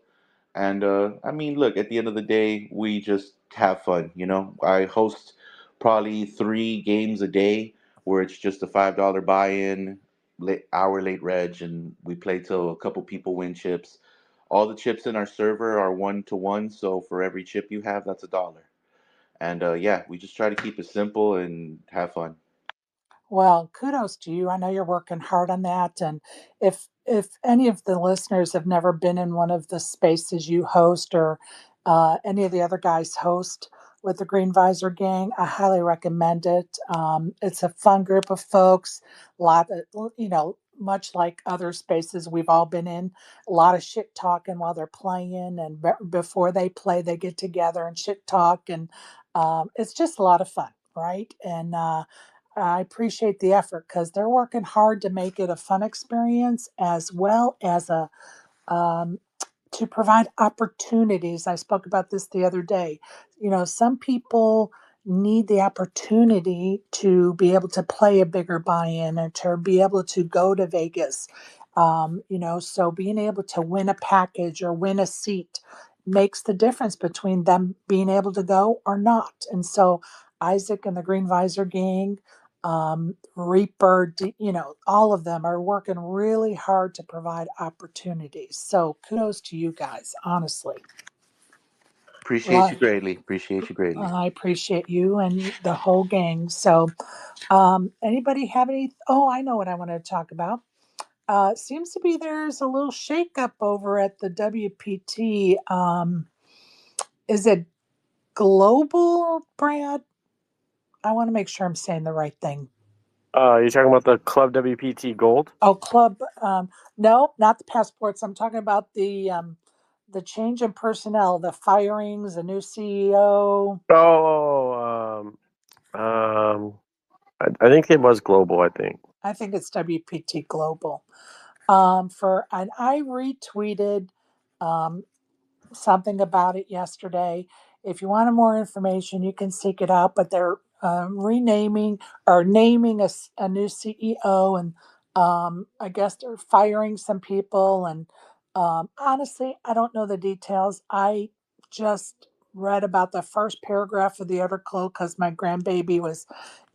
And I mean, look, at the end of the day, we just have fun. You know, I host probably 3 games a day where it's just a $5 buy-in, late reg, and we play till a couple people win chips. All the chips in our server are 1 to 1, so for every chip you have, that's $1. And yeah, we just try to keep it simple and have fun. Well, kudos to you. I know you're working hard on that. And if any of the listeners have never been in one of the spaces you host or any of the other guys host with the Green Visor Gang, I highly recommend it. It's a fun group of folks. A lot of, much like other spaces we've all been in, a lot of shit talking while they're playing, and before they play, they get together and shit talk, and it's just a lot of fun, right? And I appreciate the effort because they're working hard to make it a fun experience as well as a um, to provide opportunities. I spoke about this the other day. Some people need the opportunity to be able to play a bigger buy-in and to be able to go to Vegas. So being able to win a package or win a seat makes the difference between them being able to go or not. And so Isaac and the Green Visor Gang, Reaper, all of them are working really hard to provide opportunities. So kudos to you guys, honestly. Appreciate Well, you greatly. Appreciate you greatly. I appreciate you and the whole gang. So, anybody have any? Oh, I know what I wanted to talk about. Seems to be there's a little shakeup over at the WPT. Is it global, Brad? I want to make sure I'm saying the right thing. You're talking about the Club WPT Gold? Oh, club. No, not the passports. I'm talking about the change in personnel, the firings, the new CEO. Oh, I think it was global. I think. I think it's WPT Global. And I retweeted um, something about it yesterday. If you want more information, you can seek it out. But they're renaming or naming a new CEO, and I guess they're firing some people. And honestly, I don't know the details. I just read about the first paragraph of the article because my grandbaby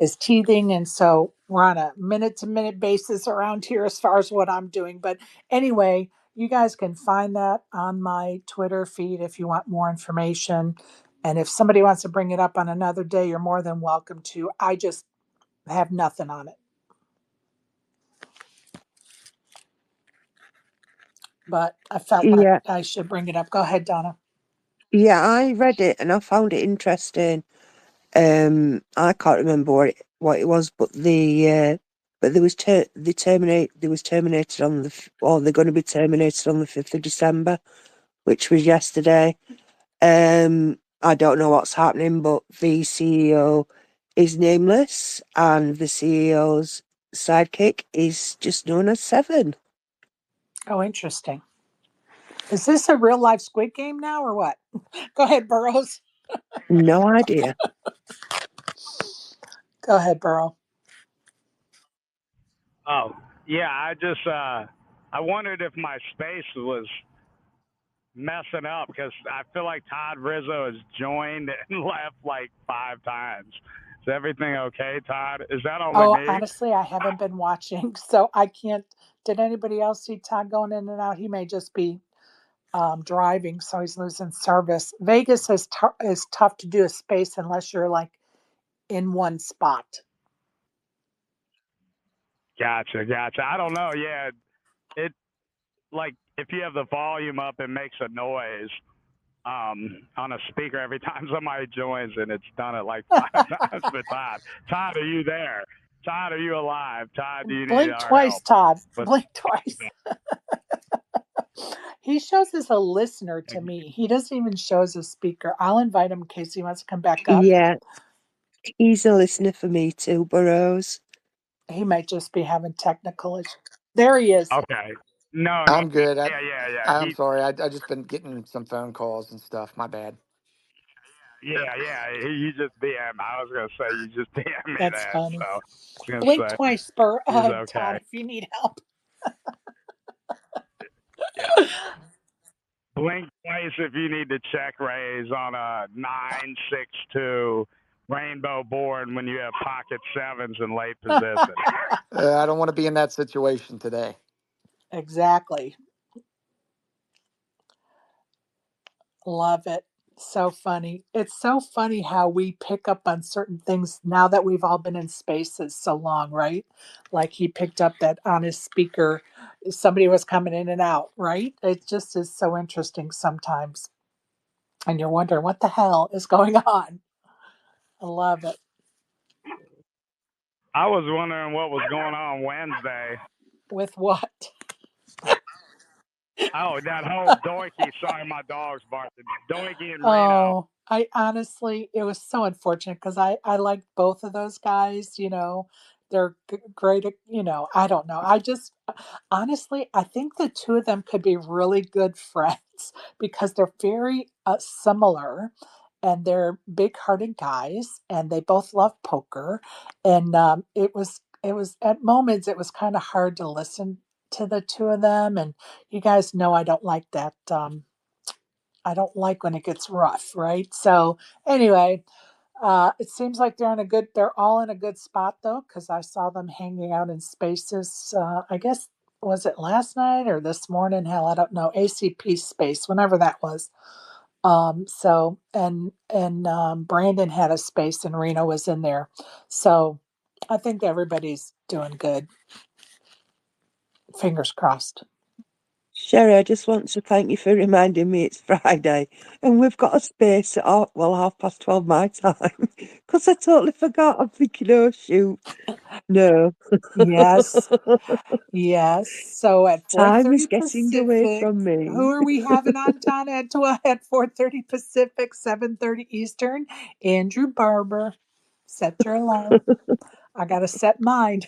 is teething, and so we're on a minute to minute basis around here as far as what I'm doing. But anyway, you guys can find that on my Twitter feed if you want more information. And if somebody wants to bring it up on another day, you're more than welcome to. I just have nothing on it. But I felt like Yeah, I should bring it up. Go ahead, Donna. yeah, I read it and I found it interesting. I can't remember what it was, but but they was terminated on or they're going to be terminated on the 5th of December, which was yesterday. I don't know what's happening, but the CEO is nameless, and the CEO's sidekick is just known as Seven. Oh, interesting. Is this a real life Squid Game now or what? Go ahead, Burrows. No idea. Go ahead, Burrow. Oh, yeah. I wondered if my space was messing up because I feel like Todd Rizzo has joined and left like 5 times. Is everything okay, Todd? Is that only Oh, me? honestly, I haven't been watching, so I can't. Did anybody else see Todd going in and out? He may just be driving, so he's losing service. Vegas is tough to do a space unless you're like in one spot. Gotcha, gotcha. I don't know. Yeah, it like if you have the volume up, it makes a noise. on a speaker every time somebody joins, and it's done it like 5 times for Todd. Todd, are you there? Todd, are you alive? Todd, do you need Blink our twice, help? Todd. But Blink twice. He shows as a listener to me. He doesn't even show as a speaker. I'll invite him in case he wants to come back up. Yeah, he's a listener for me too, Burrows. He might just be having technical issues. There he is. okay, no, I'm good. yeah. I'm sorry. I just been getting some phone calls and stuff. My bad. Yeah. You just DM. I was gonna say you just DM me That's that. funny. So I was gonna Blink say twice, he's Todd, okay. if you need help. Yeah. Blink twice if you need to check raise on a 962 rainbow board when you have pocket sevens in late position. I don't want to be in that situation today. Exactly. Love it. So funny. It's so funny how we pick up on certain things now that we've all been in spaces so long, right? Like he picked up that on his speaker, somebody was coming in and out, right? It just is so interesting sometimes. And you're wondering what the hell is going on. I love it. I was wondering what was going on Wednesday. With what? Oh, that whole Doiky. Sorry, my dog's barking. Doiky and Reno. Oh, I honestly, it was so unfortunate because I liked both of those guys. They're great. I don't know. I just honestly, I think the two of them could be really good friends because they're very similar, and they're big-hearted guys, and they both love poker. And it was at moments it was kind of hard to listen to the two of them. And you guys know I don't like that. I don't like when it gets rough, right? So anyway, it seems like they're all in a good spot though, because I saw them hanging out in spaces. I guess was it last night or this morning? Hell, I don't know. ACP space, whenever that was. So and Brandon had a space and Reno was in there. So I think everybody's doing good. Fingers crossed. Sherry, I just want to thank you for reminding me it's Friday and we've got a space at 12:30 my time because I totally forgot. I'm thinking, oh shoot, no. Yes. Yes. So at Time is 4:30 getting away Pacific, from who me. are we having on, Donna, at 4:30 Pacific, 7:30 Eastern? Andrew Barber. Set your alarm. I got to set mine.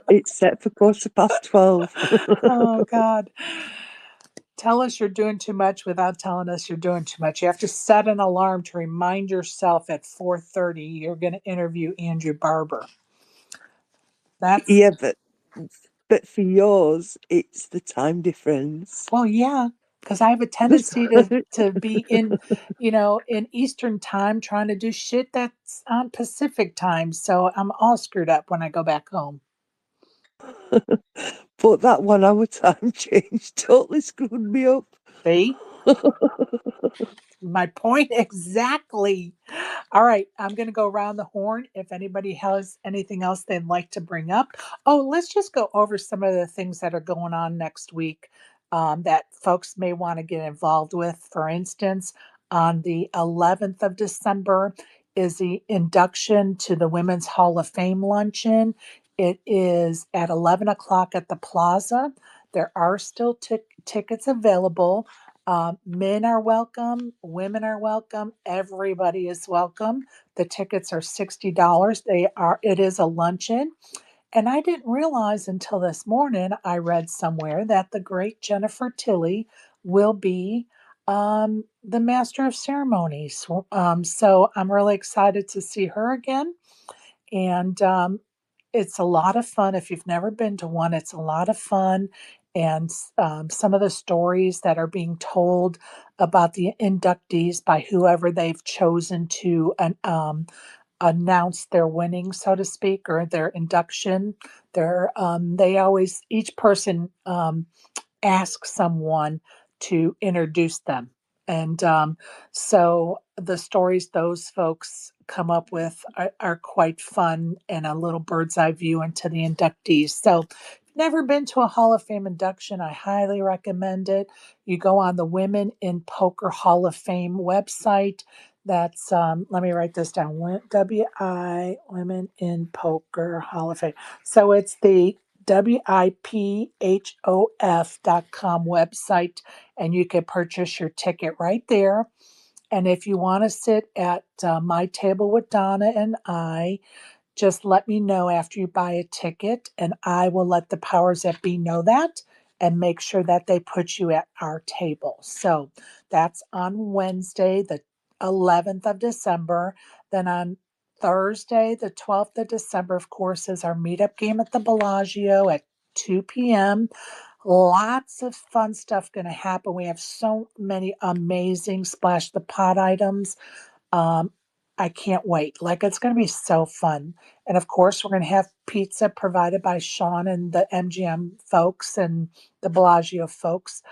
It's set for 12:15. Oh God. Tell us you're doing too much without telling us you're doing too much. You have to set an alarm to remind yourself at 4:30 you're going to interview Andrew Barber. That's Yeah, but for yours, it's the time difference. Well, yeah, because I have a tendency to be in Eastern time trying to do shit that's on Pacific time. So I'm all screwed up when I go back home. But that 1 hour time change totally screwed me up. See? My point exactly. All right, I'm going to go around the horn. If anybody has anything else they'd like to bring up, let's just go over some of the things that are going on next week that folks may want to get involved with. For instance, on the 11th of December is the induction to the Women's Hall of Fame luncheon. It is at 11 o'clock at the Plaza. There are still tickets available. Men are welcome, women are welcome, everybody is welcome. The tickets are $60. It is a luncheon. And I didn't realize until this morning, I read somewhere that the great Jennifer Tilly will be the master of ceremonies. So I'm really excited to see her again. And it's a lot of fun. If you've never been to one, it's a lot of fun. And some of the stories that are being told about the inductees by whoever they've chosen to announce their winning, so to speak, or their induction. They always, each person ask someone to introduce them. And so the stories those folks come up with are quite fun and a little bird's eye view into the inductees. So never been to a Hall of Fame induction, I highly recommend it. You go on the Women in Poker Hall of Fame website. That's let me write this down. Women in Poker Hall of Fame. So it's the WIPHOF.com website, and you can purchase your ticket right there. And if you want to sit at my table with Donna and I, just let me know after you buy a ticket, and I will let the powers that be know that and make sure that they put you at our table. So that's on Wednesday, the 11th of December. Then on Thursday, the 12th of December, of course, is our meetup game at the Bellagio at 2 p.m. Lots of fun stuff going to happen. We have so many amazing Splash the Pot items. Um, I can't wait. Like, it's going to be so fun. And of course, we're going to have pizza provided by Sean and the MGM folks and the Bellagio folks.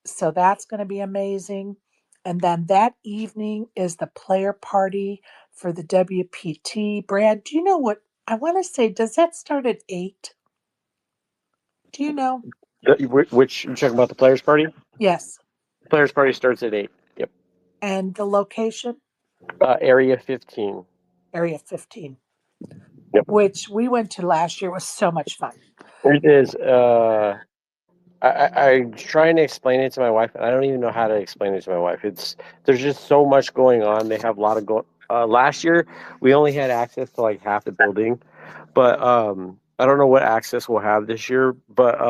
So that's going to be amazing. And then that evening is the player party for the WPT. Brad, do you know what I want to say? Does that start at 8? Do you know? Which you're talking about the Players Party? Yes. Players Party starts at 8. Yep. And the location? Area 15. Area 15, Yep. which we went to last year. It was so much fun. It is. I'm trying to explain it to my wife, and I don't even know how to explain it to my wife. There's just so much going on. They have a lot of last year we only had access to like half the building, but I don't know what access we'll have this year. But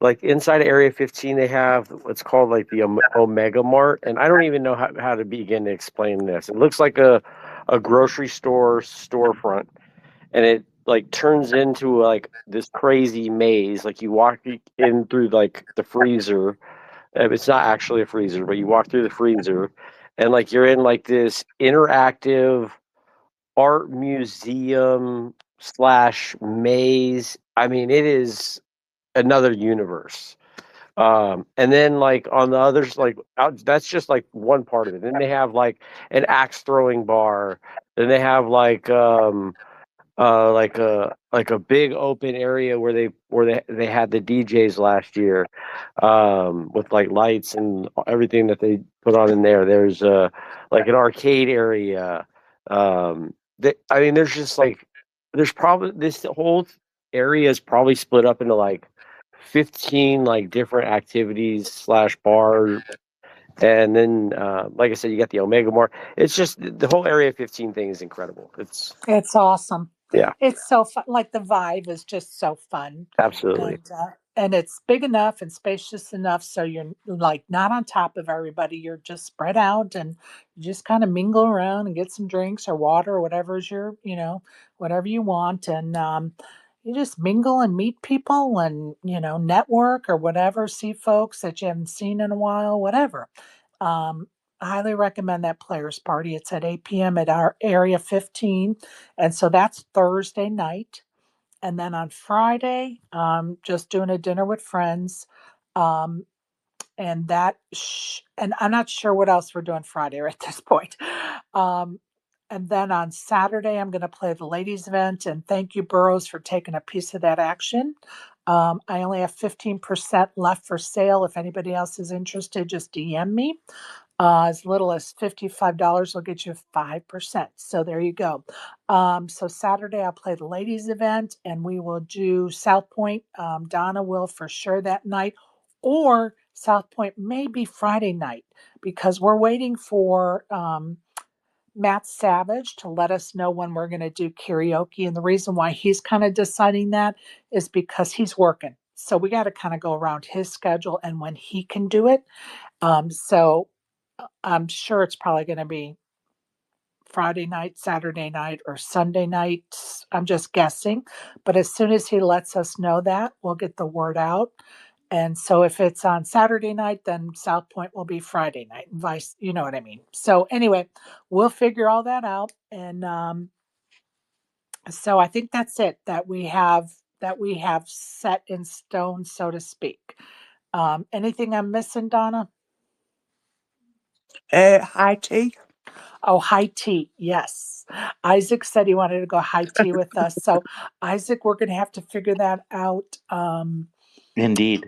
like inside Area 15, they have what's called like the Omega Mart, and I don't even know how to begin to explain this. It looks like a grocery store storefront, and it like turns into like this crazy maze. Like you walk in through like the freezer. It's not actually a freezer, but you walk through the freezer, and like you're in like this interactive art museum slash maze. I mean, it is another universe. And then like on the others, like that's just like one part of it. Then they have like an axe throwing bar. Then they have like a big open area where they had the DJs last year, with like lights and everything that they put on in there. There's like an arcade area. I mean, there's just like there's probably this whole area is probably split up into like 15 like different activities slash bar. And then, like I said, you got the Omega Mart. It's just the whole Area 15 thing is incredible. It's awesome. Yeah, It's so fun. Like, the vibe is just so fun. absolutely. And it's big enough and spacious enough so you're like not on top of everybody. You're just spread out, and you just kind of mingle around and get some drinks or water or whatever's whatever you want. And you just mingle and meet people and, network or whatever, see folks that you haven't seen in a while, whatever. Um, I highly recommend that Players Party. It's at 8 p.m. at our Area 15. And so that's Thursday night. And then on Friday, just doing a dinner with friends. Um, and I'm not sure what else we're doing Friday at this point. Um, and then on Saturday, I'm going to play the ladies event. And thank you, Burroughs, for taking a piece of that action. I only have 15% left for sale. If anybody else is interested, just DM me. As little as $55 will get you 5%. So there you go. So Saturday I'll play the ladies event, and we will do South Point. Donna will for sure that night, or South Point maybe Friday night, because we're waiting for Matt Savage to let us know when we're going to do karaoke. And the reason why he's kind of deciding that is because he's working. So we got to kind of go around his schedule and when he can do it. So I'm sure it's probably going to be Friday night, Saturday night, or Sunday night. I'm just guessing. But as soon as he lets us know that, we'll get the word out. And so if it's on Saturday night, then South Point will be Friday night, and vice, you know what I mean? So anyway, we'll figure all that out. And so I think that's it that we have set in stone, so to speak. Anything I'm missing, Donna? High tea. Oh, high tea. Yes. Isaac said he wanted to go high tea with us. So, Isaac, we're going to have to figure that out Indeed.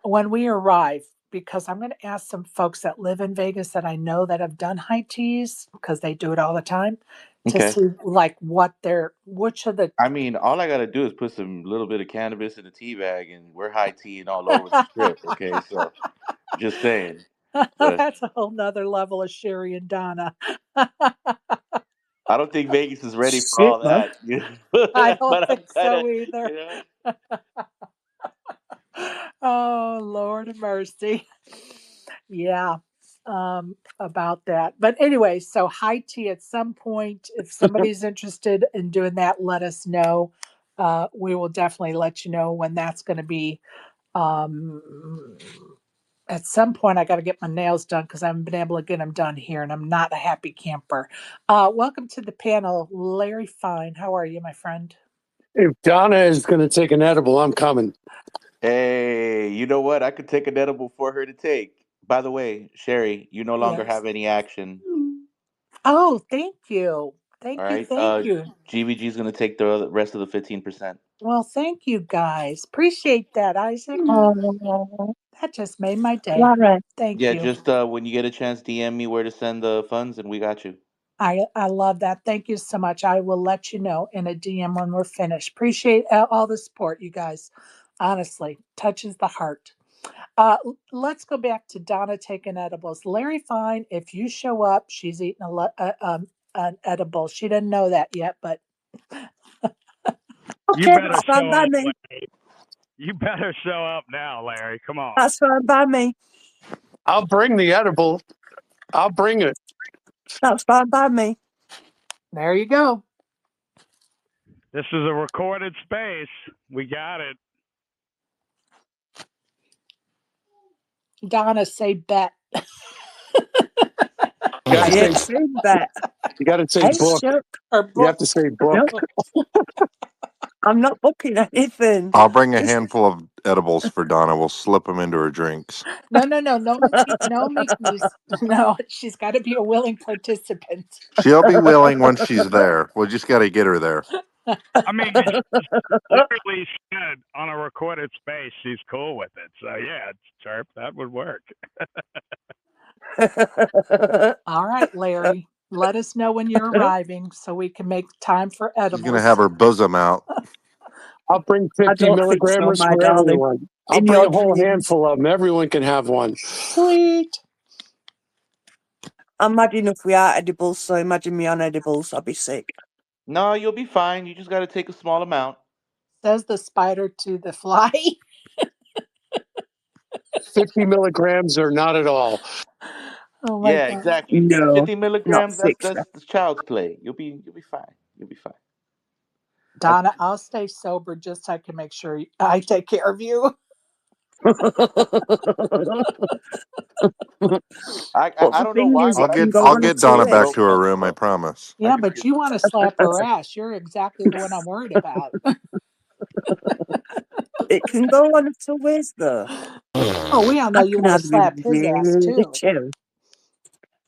when we arrive, because I'm going to ask some folks that live in Vegas that I know that have done high teas because they do it all the time to Okay. see like which of the I mean, all I gotta do is put some little bit of cannabis in a tea bag, and we're high teaing all over the strip. Okay, so just saying. But that's a whole nother level of Sherry and Donna. I don't think Vegas is ready for Shit, all man. that. I don't But I'm think kind of, so either. you know. Oh, Lord of mercy. Yeah, about that. But anyway, so high tea at some point. If somebody's interested in doing that, let us know. We will definitely let you know when that's going to be. Um, at some point, I got to get my nails done because I haven't been able to get them done here, and I'm not a happy camper. Welcome to the panel, Larry Fine. How are you, my friend? If Donna is going to take an edible, I'm coming. Hey, you know what? I could take an edible for her to take. By the way, Sherry, you no longer Yes. have any action. Oh, thank you. All Thank you. right. Thank you. GVG is gonna take the rest of the 15%. Well, thank you guys. Appreciate that, Isaac. Oh, That just made my day. Larry. Thank Yeah, you. just when you get a chance, DM me where to send the funds, and we got you. I love that. Thank you so much. I will let you know in a DM when we're finished. Appreciate all the support, you guys. Honestly, touches the heart. Let's go back to Donna taking edibles. Larry Fine, if you show up, she's eating an edible. She doesn't know that yet, but You Okay, better that's fine show by up, me. Larry. You better show up now, Larry. Come on. That's fine by me. I'll bring the edible. I'll bring it. That's fine by me. there you go. This is a recorded space. We got it. Donna, say bet. You got I to say. ain't saying that. You got to say Hey, book. sure. Or You have book. to say book. No, I'm not booking anything. I'll bring a Just handful of edibles for Donna. We'll slip them into her drinks. No, Mickey, no, Mickey's. No, she's got to be a willing participant. She'll be willing once she's there. We just got to get her there. I mean, she literally said on a recorded space she's cool with it. So, yeah, Chirp, that would work. All right, Larry, let us know when you're arriving so we can make time for She's going to have edibles. her bosom out. I'll bring I 50 don't think so, milligrammers my for darling. everyone. I'll In bring your a whole dreams. handful of them. Everyone can have one. Sweet. I'm mad enough we are edibles, so imagine me on edibles. I'll be sick. No, you'll be fine. You just got to take a small amount. Says the spider to the fly. 50 milligrams or not at all. Oh my Yeah, God. exactly. No, 50 not milligrams. That's 60. that's the child's play. You'll be fine. You'll be fine. I, Donna, I'll stay sober just so I can make sure I take care of you. But I I I the don't know thing why, is, but it I'll I can get could go I'll feel one get of two something in Donna your back ways. throat, to her man. room, I So promise. I Yeah, could but feel you want something. to slap her ass. You're exactly the one I'm worried about. It can go one of two ways, though. Oh, we all know I you can want to either be slap his ass really too. chill.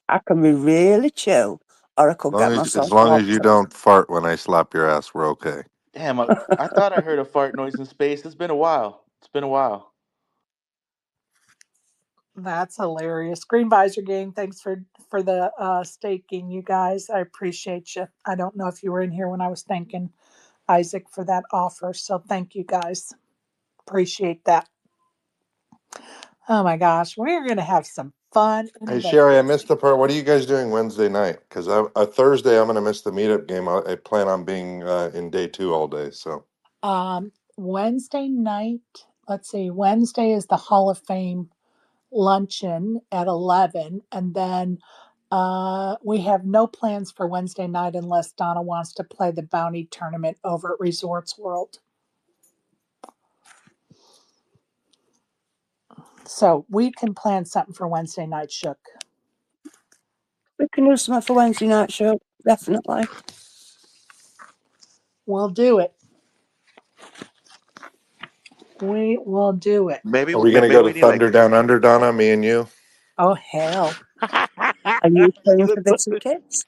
I can be really chill, or I could get As myself long as you walked don't fart when I slap your ass, we're okay. Damn, I thought I heard a fart noise in space. It's been a while. It's been a while. That's hilarious. Green Visor Gang, thanks for the staking, you guys. I appreciate you. I don't know if you were in here when I was thanking Isaac for that offer, so thank you guys. Appreciate that. Oh my gosh, we're gonna have some fun Hey in Sherry, I Vegas. missed the part. What are you guys doing Wednesday night? Because Thursday I'm going to miss the meetup game. I plan on being in day two all day. So Wednesday night, let's see, Wednesday is the Hall of Fame luncheon at 11, and then we have no plans for Wednesday night unless Donna wants to play the bounty tournament over at Resorts World. So we can plan something for Wednesday night, Shook. We can do something for Wednesday night show, definitely. We'll do it. We will do it. Maybe are we going to maybe go to we need like Thunder Down Under, Donna? Me and you. Oh hell. Are you paying for the tickets?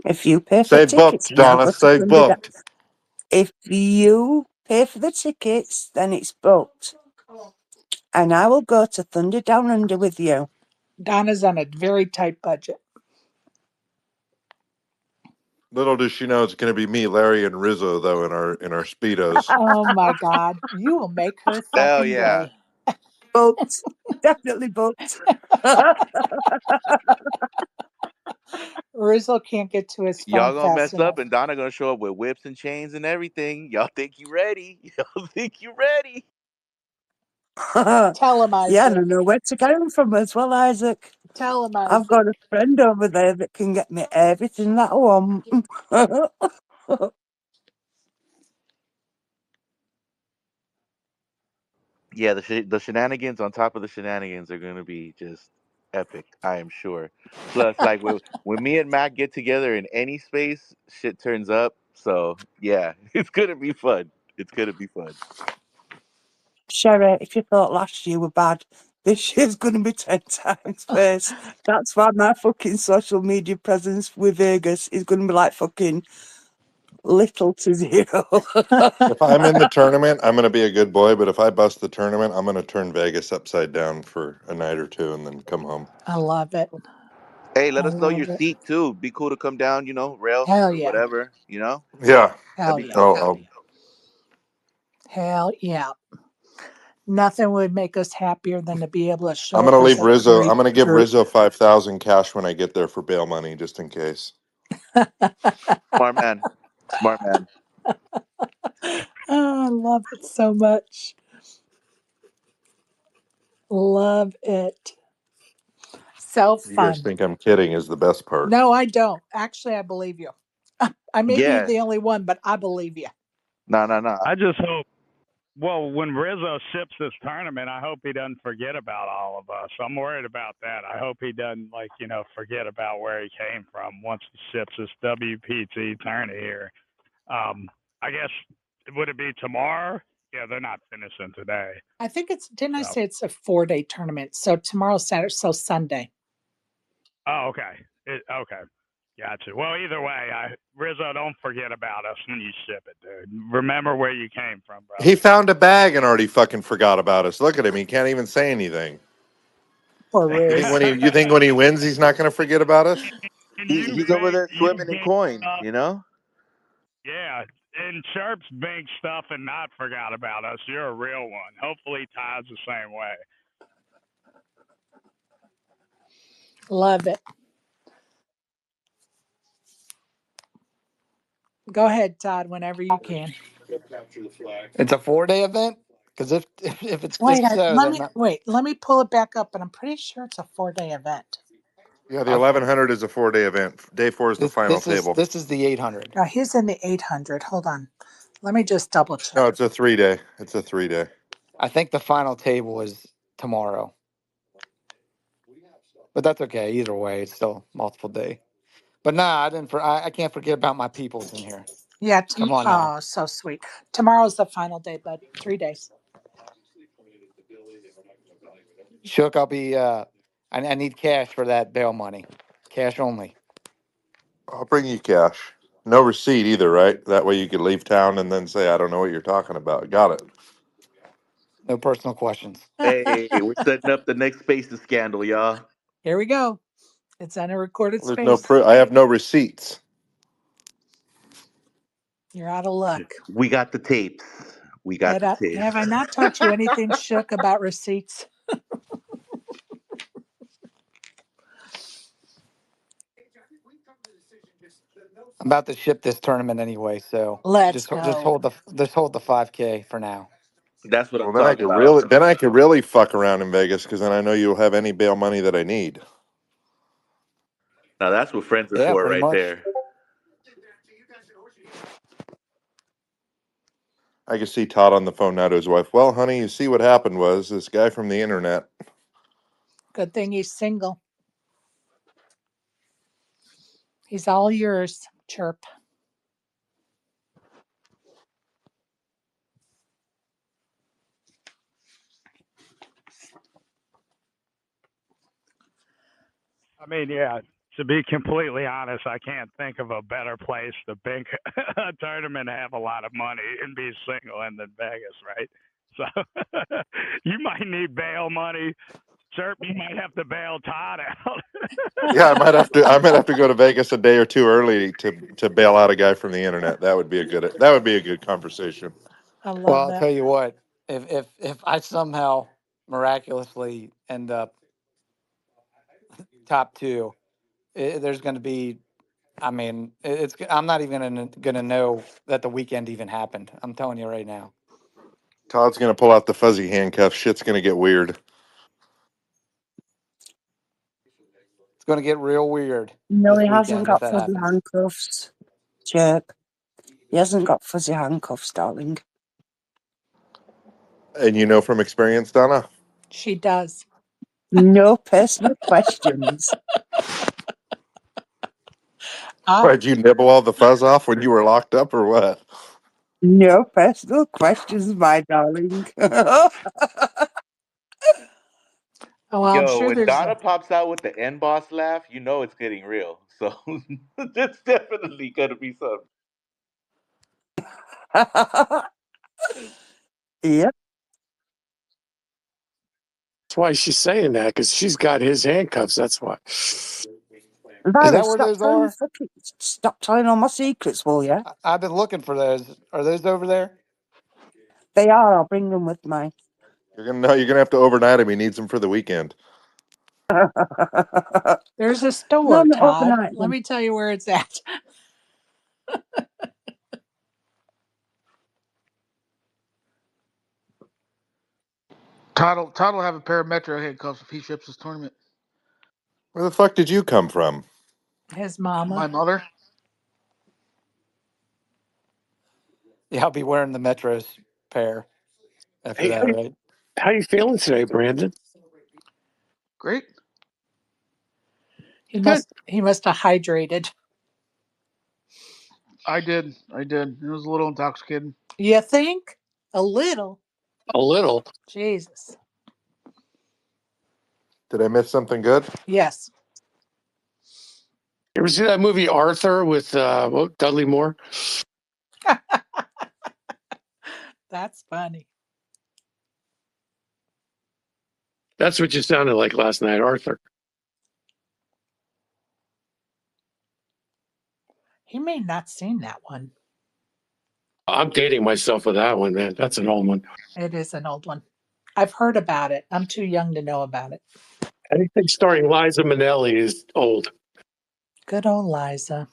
If you pay for Say tickets, booked, and I'll Donna. go to Say Thunder Down. booked. If you pay for the tickets, then it's booked. And I will go to Thunder Down Under with you. Donna's on a very tight budget. Little does she know it's going to be me, Larry, and Rizzo though in our speedos. Oh my God. You will make her Hell fucking yeah. day. Booked. Definitely booked. Rizzo can't get to his phone Y'all gonna fast mess up, enough. and Donna gonna show up with whips and chains and everything. Y'all think you ready? Y'all think you ready? Tell him, Yeah, and I Isaac. know where to get them from as well, Isaac. Tell him, I've Isaac. got a friend over there that can get me everything that I want. Yeah, the shenanigans on top of the shenanigans are gonna be just epic. I am sure. Plus, like when me and Mac get together in any space, shit turns up. So yeah, it's gonna be fun. It's gonna be fun. Sherry, if you thought last year were bad, this year's going to be 10 times worse. That's why my fucking social media presence with Vegas is going to be like fucking little to zero. If I'm in the tournament, I'm going to be a good boy. But if I bust the tournament, I'm going to turn Vegas upside down for a night or two and then come home. I love it. Hey, let I us know your love it. seat too. Be cool to come down. Rail Hell or yeah. whatever. Yeah. That'd Hell be yeah. dope. Hell yeah. Nothing would make us happier than to be able to show I'm up going to as leave a Rizzo. I'm great going to give group. Rizzo 5,000 cash when I get there for bail money, just in case. Smart man. Smart man. Oh, I love it so much. Love it. So You guys fun. think I'm kidding is the best part. No, I don't. Actually, I believe you. I may be Yeah. the only one, but I believe you. No. I just hope. Well, when Rizzo ships this tournament, I hope he doesn't forget about all of us. I'm worried about that. I hope he doesn't, forget about where he came from once he ships this WPT tourney here. I guess, would it be tomorrow? Yeah, they're not finishing today. I think didn't I So. say it's a 4-day tournament? So tomorrow's Saturday, so Sunday. Oh, okay. Okay. Gotcha. Well, either way, Rizzo, don't forget about us when you ship it, dude. Remember where you came from, He brother. found a bag and already fucking forgot about us. Look at him. He can't even say anything. Poor You think Riz. when he wins, he's not going to forget about us? And He's over there you swimming in big coins. stuff, yeah. And Sharp's big stuff and not forgot about us. You're a real one. Hopefully, Todd's the same way. Love it. Go ahead, Todd, whenever you can. It's a 4-day event? Because if Wait, so, then not, let me pull it back up, but I'm pretty sure it's a 4-day event. Yeah, the I, 1100 is a 4-day event. Day 4 is the final table. this is the 800. Now he's in the 800. Hold on. Let me just double check. No, it's a 3-day. It's a 3-day. I think the final table is tomorrow, but that's okay. Either way, it's still multiple day. But nah, I didn't. I can't forget about my peoples in here. Yeah, Come on now. oh, so sweet. Tomorrow's the final day, bud. 3 days. Shook, I'll be. I need cash for that bail money. Cash only. I'll bring you cash. No receipt either, right? That way you could leave town and then say, I don't know what you're talking about. Got it. No personal questions. Hey, we're setting up the next Spaces scandal, y'all. Here we go. It's on a recorded There's no space. proof. I have no receipts. You're out of luck. We got the tapes. We got the tapes. Have I not taught you anything, Shook, about receipts? I'm about to ship this tournament anyway, so Let's just go. hold the 5K for now. That's what I'm Well, then I talking could about. really fuck around in Vegas because then I know you'll have any bail money that I need. Now that's what friends are Yeah, for pretty right much. there. I can see Todd on the phone now to his wife. Well, honey, you see what happened was this guy from the internet. Good thing he's single. He's all yours, Chirp. I mean, yeah. To be completely honest, I can't think of a better place to bank a tournament, have a lot of money, and be single than Vegas, right? So you might need bail money. Sir, you might have to bail Todd out. Yeah, I might have to. I might have to go to Vegas a day or two early to bail out a guy from the internet. That would be a good. That would be a good conversation. I Well, love I'll that. tell you what. If I somehow miraculously end up top two, there's going to be. I mean, it's. I'm not even going to know that the weekend even happened. I'm telling you right now. Todd's gonna pull out the fuzzy handcuff. Shit's gonna get weird. It's going to get real weird No, this he hasn't weekend if got that fuzzy happens. handcuffs. Chirp. He hasn't got fuzzy handcuffs, darling. And you know from experience, Donna. She does. No personal questions. Why'd you nibble all the fuzz off when you were locked up, or what? No personal questions, my darling. Oh, well, I'm Yo, sure when there's Donna pops out with the N boss laugh, you know it's getting real. So it's definitely gonna be something. Yep. That's why she's saying that, because she's got his handcuffs. That's why. Is that Virus, where those are? stop telling all my secrets, will ya? I've been looking for those. Are those over there? They are. I'll bring them with me. You're gonna know. You're gonna have to overnight him. He needs them for the weekend. there's a No, store, not Todd. overnight. Let me tell you where it's at. Todd will have a pair of Metro handcuffs if he ships this tournament. Where the fuck did you come from? His My mama. mother. Yeah, I'll be wearing the Metros pair after Hey, that, right? how you feeling today, Brandon? Great. He Good. must have hydrated. I did. It was a little intoxicating. You think? A little. A little. Jesus. Did I miss something good? Yes. You ever see that movie Arthur with Dudley Moore? That's funny. That's what you sounded like last night, Arthur. He may not seen that one. I'm dating myself with that one, man. That's an old one. It is an old one. I've heard about it. I'm too young to know about it. Anything starring Liza Minnelli is old. Good old Liza.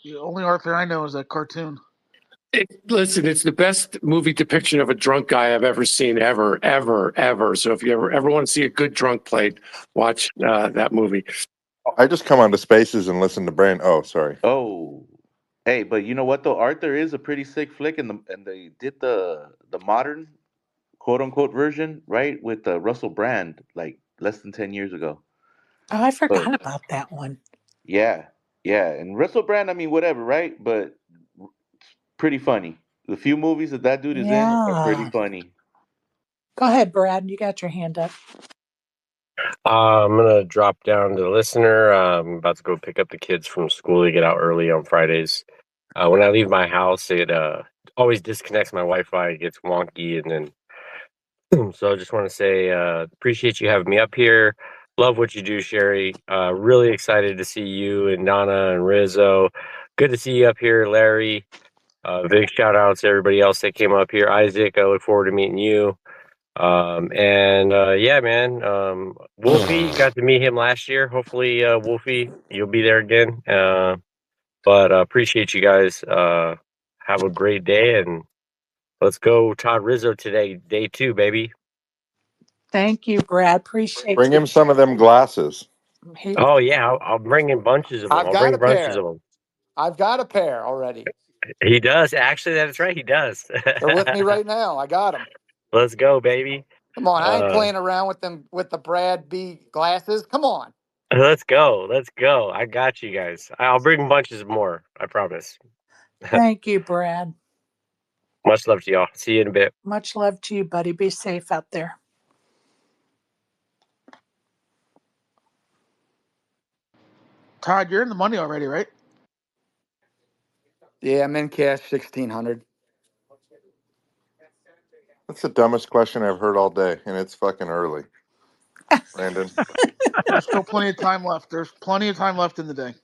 The only Arthur I know is that cartoon. Listen, it's the best movie depiction of a drunk guy I've ever seen, ever. So if you ever want to see a good drunk played, watch that movie. I just come onto Spaces and listen to Brand. Oh, sorry. Oh, hey, but you know what though? Arthur is a pretty sick flick, and they did the modern quote unquote version right with Russell Brand like less than 10 years ago. Oh, I So forgot about that one. yeah, yeah, and Russell Brand, I mean, whatever, right? But pretty funny. The few movies that dude is in are pretty Yeah. funny. Go ahead, Brad. You got your hand up. I'm gonna drop down to the listener. I'm about to go pick up the kids from school. They get out early on Fridays. When I leave my house, it always disconnects my Wi-Fi. It gets wonky, and then so I just want to say appreciate you having me up here. Love what you do, Sherry. Really excited to see you and Donna and Rizzo. Good to see you up here, Larry. Big shout out to everybody else that came up here. Isaac, I look forward to meeting you. Yeah, man. Wolfie, got to meet him last year. Hopefully, Wolfie, you'll be there again. But appreciate you guys. Have a great day, and let's go Todd Rizzo today, day 2, baby. Thank you, Brad. Appreciate Bring you. him some of them glasses. Oh yeah, I'll bring in bunches of them. I've I'll got bring a bunches pair. of them. I've got a pair already. He does. Actually, that's right. He does. They're with me right now. I got them. Let's go, baby. Come on, I ain't Uh, playing around with them with the Brad B glasses. Come on. let's go. Let's go. I got you guys. I'll bring bunches more. I promise. Thank you, Brad. Much love to y'all. See you in a bit. Much love to you, buddy. Be safe out there. Todd, you're in the money already, right? Yeah, I'm in cash 1,600. That's the dumbest question I've heard all day, and it's fucking early. Brandon. There's still plenty of time left. There's plenty of time left in the day.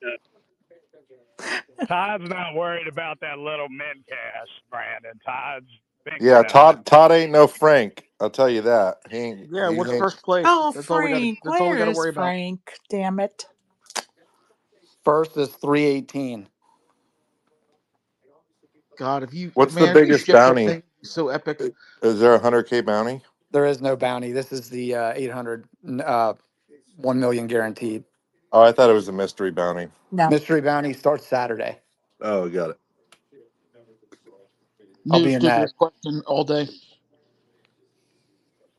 Todd's not worried about that little min cash, Brandon. Todd's thinking Yeah, of it. Todd ain't no Frank. I'll tell you that. He ain't. Yeah, He what's ain't. first place? Oh, That's all we got. Frank. That's all we Where got to is worry about. Frank? Damn it. First is 318. God, if you What's the man, if you biggest ship that bounty? thing, it's so epic. Is there a 100K bounty? There is no bounty. This is the 800, 1 million guaranteed. Oh, I thought it was a mystery bounty. No. Mystery bounty starts Saturday. Oh, got it. I'll New be in that. stupidest question all day.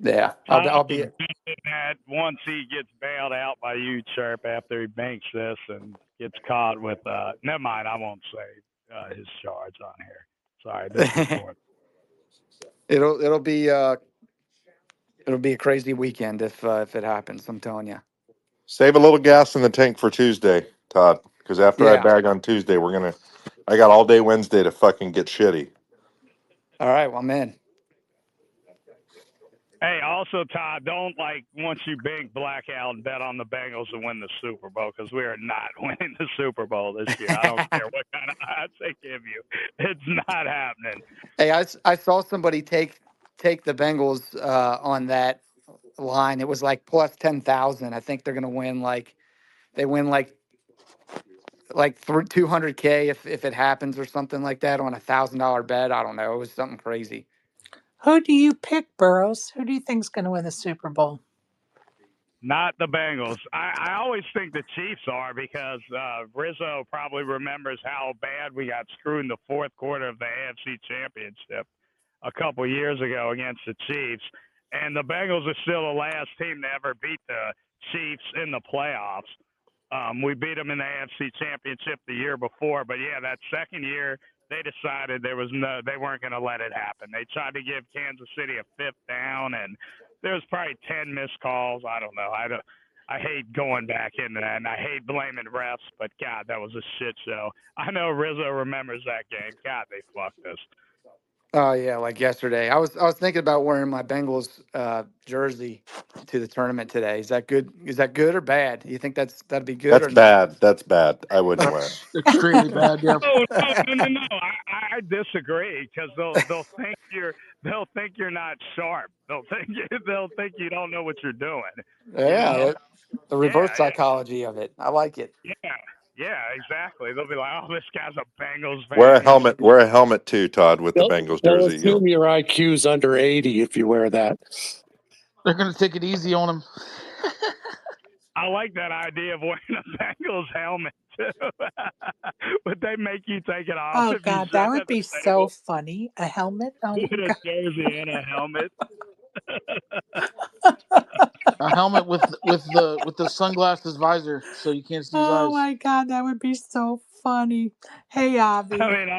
Yeah, Todd I'll be. is betting that once he gets bailed out by you, Chirp, after he banks this and gets caught with, never mind, I won't say his charge on here. Sorry, this is for it'll be a crazy weekend if it happens. I'm telling you. Save a little gas in the tank for Tuesday, Todd. Because after I Yeah. bag on Tuesday, I got all day Wednesday to fucking get shitty. All right. Well, I'm in. Hey, also, Todd, don't once you bank blackout and bet on the Bengals to win the Super Bowl because we are not winning the Super Bowl this year. I don't care what kind of odds they give you. It's not happening. Hey, I saw somebody take the Bengals on that line. It was like plus 10,000. I think they're going to win they win like 200K if it happens or something like that on $1,000 bet. I don't know. It was something crazy. Who do you pick, Burrows? Who do you think's going to win the Super Bowl? Not the Bengals. I always think the Chiefs are because Rizzo probably remembers how bad we got screwed in the fourth quarter of the AFC Championship a couple years ago against the Chiefs. And the Bengals are still the last team to ever beat the Chiefs in the playoffs. We beat them in the AFC Championship the year before, but yeah, that second year they decided they weren't going to let it happen. They tried to give Kansas City a fifth down, and there was probably 10 missed calls. I don't know. I hate going back into that, and I hate blaming refs, but God, that was a shit show. I know Rizzo remembers that game. God, they fucked us. Oh yeah, like yesterday. I was thinking about wearing my Bengals jersey to the tournament today. Is that good? Is that good or bad? You think that'd be good That's or no? bad. That's bad. I wouldn't wear it. That's extremely bad. Yeah. Oh no! I disagree because they'll think you're not sharp. They'll think you don't know what you're doing. You Yeah, know? the Yeah, reverse psychology of it. I like it. yeah, exactly. They'll be like, "Oh, this guy's a Bengals Wear a fan. helmet. Wear a helmet too, Todd, with the Bengals They'll jersey. assume your IQ's under 80 if you wear that. They're gonna take it easy on him. I like that idea of wearing a Bengals helmet too, but they make you take it off Oh, if you God, sit that would at the be so table funny. A helmet? Oh, with my a God. jersey and a helmet. A helmet with the sunglasses visor, so you can't see his Oh, eyes. my God, that would be so funny. Hey, I Avi. mean,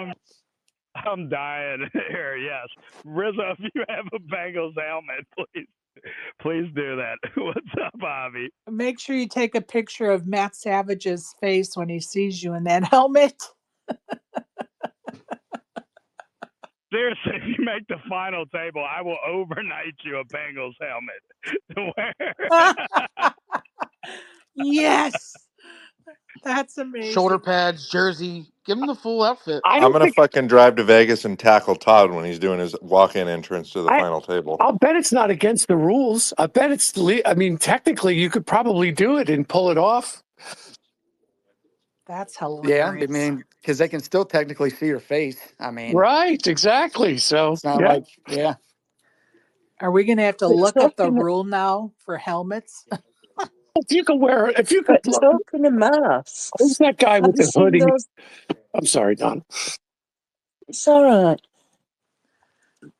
I'm dying here. Yes, Rizzo, if you have a Bengals helmet, please do that. What's up, Avi? Make sure you take a picture of Matt Savage's face when he sees you in that helmet. Seriously, if you make the final table, I will overnight you a Bengals helmet to wear. Yes. That's Shoulder amazing. pads, jersey. Give him the full outfit. I I'm don't gonna think fucking drive to Vegas and tackle Todd when he's doing his walk-in entrance to the I. final table. I'll bet it's not against the rules. I bet it's. I mean, technically, you could probably do it and pull it off. That's Yeah, I hilarious. mean, because they can still technically see your face. I mean, Right? Exactly. So it's not yeah. like Are we going to have to But look up the talking, rule now for helmets? If you could wear, if you could but look, talking of who's masks, that guy have with you the seen hoodie? those? I'm sorry, Don. It's all right.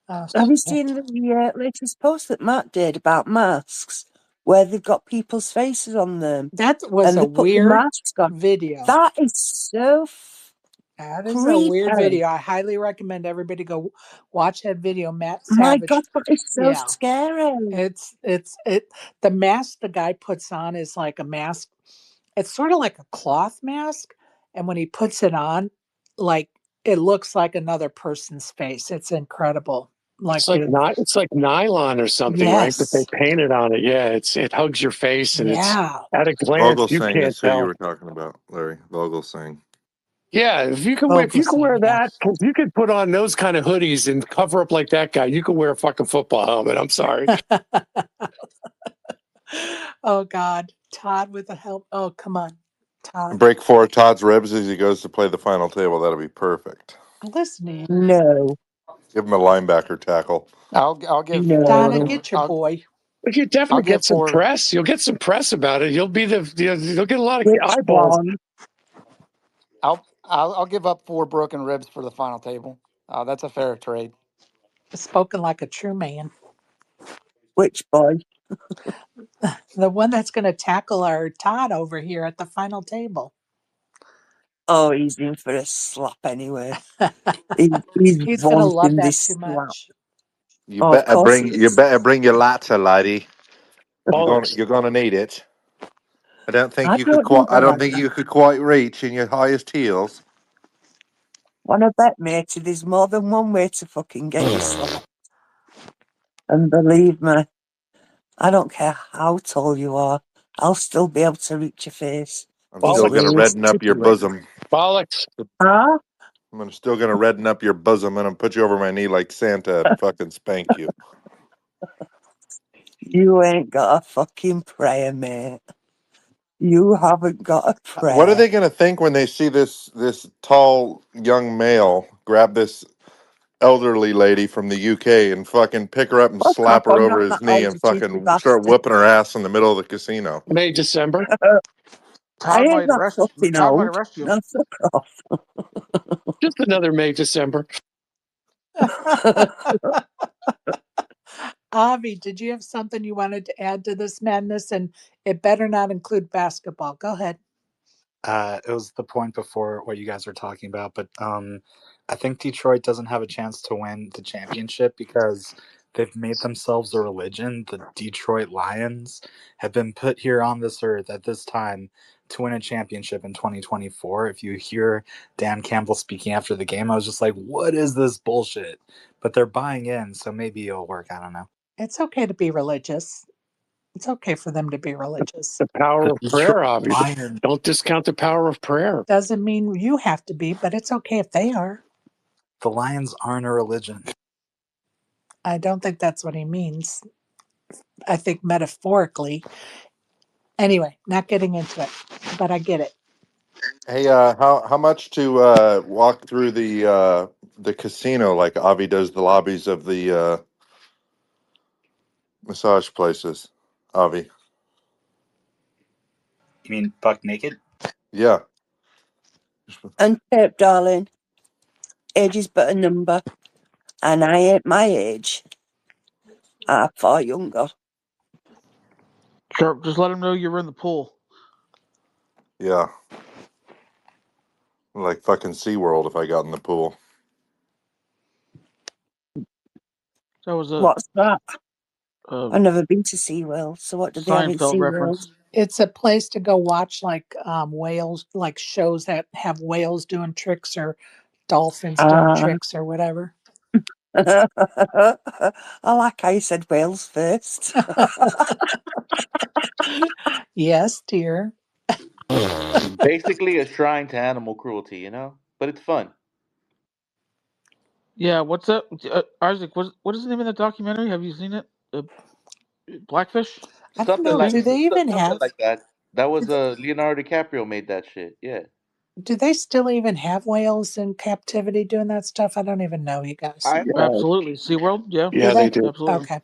Oh, Have you shit. seen the latest post that Matt did about masks, where they've got people's faces on them That was and a they put the weird masks on? video. That is so That is a creepy. weird video. I highly recommend everybody go watch that video. Matt My Savage. God, that is so Yeah. scary. It's the mask the guy puts on is like a mask It's sort of like a cloth mask, and when he puts it on, like it looks like another person's face. It's incredible. It's Like like it, not. It's like nylon or something, right? But they yes, painted on it. Yeah, it hugs your face, and it's yeah. at a glance you Vogelsang can't is who you tell. were talking about, Larry. Vogelsang. Yeah, if you can Focusing, wear yeah. that, if you could put on those kind of hoodies and cover up like that guy, you could wear a fucking football helmet. I'm sorry. Oh God, Todd with the help. Oh, come on, Todd. Break 4 of Todd's ribs as he goes to play the final table. That'll be perfect. Listen to you. No, Give him a linebacker tackle. I'll give Donna, no. get your boy. But you I'll definitely give get some four. press. You'll get some press about it. You'll get a lot of Which eyeballs. one? I'll give up 4 broken ribs for the final table. That's a fair trade. Spoken like a true man. Which boy? The one that's going to tackle our Todd over here at the final table. Oh, he's in for a slap anyway. He's He's going to love wanting that this too slap. much. Oh, of course he You is. better bring your latte, lady. Bollocks. You're gonna need it. I don't think I you could don't quite. need I a don't think ladder. you could quite reach in your highest heels. Wanna bet, matey, there's more than one way to fucking get you slapped. And believe me, I don't care how tall you are, I'll still be able to reach your face. I'm He's still Bollocks. gonna really redden up your tickly. bosom. Bollocks. Huh? I'm still gonna redden up your bosom and I'm put you over my knee like Santa and fucking spank you. You ain't got a fucking prayer, mate. You haven't got a What are prayer. they gonna think when they see this tall young male grab this elderly lady from the UK and fucking pick her up and Fuck off, slap her I'm over not his that knee old, and you cheeky fucking start bastard. whooping her ass in the middle of the casino? May, December. I Todd ain't might that arrest. fucking Todd might old. arrest you. No, fuck off. Just another May, December. Avi, did you have something you wanted to add to this madness? And it better not include basketball. Go ahead. It was the point before what you guys were talking about, but I think Detroit doesn't have a chance to win the championship because they've made themselves a religion. The Detroit Lions have been put here on this earth at this time to win a championship in 2024. If you hear Dan Campbell speaking after the game, I was just like, what is this bullshit? But they're buying in, so maybe it'll work. I don't know. It's okay to be religious. It's okay for them to be religious. The power The of Detroit prayer, Avi. Lions, Don't discount the power of prayer. Doesn't mean you have to be, but it's okay if they are. the Lions aren't a religion. I don't think that's what he means. I think metaphorically. Anyway, not getting into it, but I get it. Hey, how much to walk through the casino like Avi does the lobbies of the massage places? Avi, You mean buck naked? yeah. And tape, darling, age is but a number, and I ain't my age. I'm far younger. Sure, just let him know you're in the pool. Yeah, like fucking SeaWorld if I got in the pool. That was What's that? a I've never been to SeaWorld, so what do they have in Seinfeld SeaWorld? reference. It's a place to go watch like whales, like shows that have whales doing tricks or dolphins doing Ah. tricks or whatever. I like how you said Wales first. Yes, dear. Basically, a shrine to animal cruelty, but it's fun. Yeah, what's that? Isaac, what is the name of that documentary? Have you seen it? Blackfish? I don't Something know. like Do they even something have? like that. That Do was they, Leonardo DiCaprio made that shit. Yeah, do they still even have whales in captivity doing that stuff? I don't even know, you guys. I Yeah, Absolutely. SeaWorld? Yeah, Do yeah, they they? do. absolutely. Okay.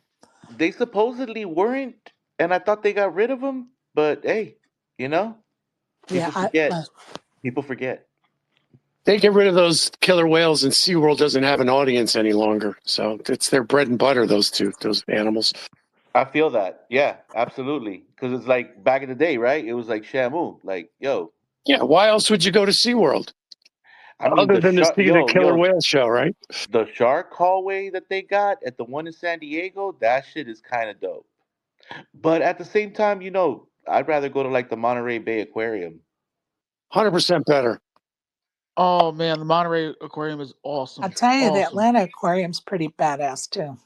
they supposedly weren't, and I thought they got rid of them. But hey, you know, Yeah. people forget. People forget. They get rid of those killer whales, and SeaWorld doesn't have an audience any longer. So it's their bread and butter, those animals. I feel that. Yeah, absolutely. Because it's like back in the day, right? It was like Shamu. Like, yo, Yeah, why else would you go to SeaWorld? I mean Other the than to shark. see the killer Yo, whale show, right? the shark hallway that they got at the one in San Diego. That shit is kind of dope. But at the same time, I'd rather go to like the Monterey Bay Aquarium. 100% better. Oh man, the Monterey Aquarium is awesome. I'll tell you, the Awesome. Atlanta Aquarium's pretty badass too.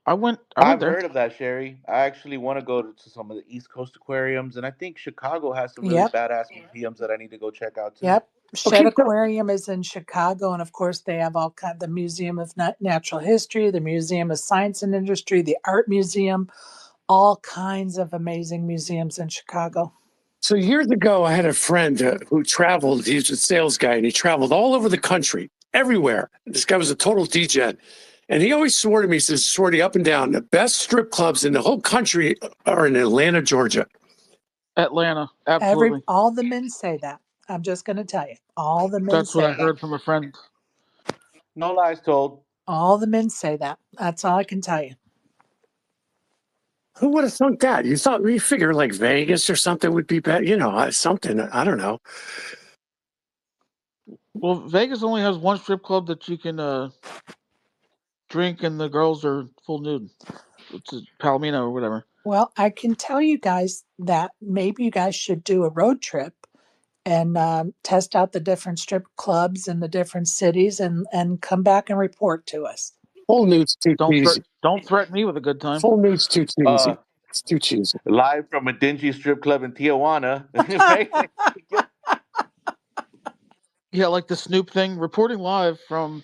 I went I've there. heard of that, Sherry. I actually want to go to some of the East Coast aquariums, and I think Chicago has some really Yep. badass museums that I need to go check out too. Yep. Okay, Shed Aquarium is in Chicago, and of course they have all kind the Museum of Natural History, the Museum of Science and Industry, the Art Museum, all kinds of amazing museums in Chicago. so years ago, I had a friend who traveled. He was a sales guy, and he traveled all over the country, everywhere. This guy was a total degen. And he always swore to me, he says, Swarty, up and down, the best strip clubs in the whole country are in Atlanta, Georgia. Atlanta, absolutely. All the men say that. I'm just going to tell you, all the men That's say what I that. heard from a friend. No lies told. All the men say that. That's all I can tell you. Who would have thunk that? You figure like Vegas or something would be better, something. I don't know. Well, Vegas only has one strip club that you can drink, and the girls are full nude. It's Palomino or whatever. Well, I can tell you guys that maybe you guys should do a road trip and test out the different strip clubs in the different cities and come back and report to us. Full nude's too cheesy. Don't threaten me with a good time. Full nude's too cheesy. It's too cheesy. Live from a dingy strip club in Tijuana. Yeah, like the Snoop thing, reporting live from.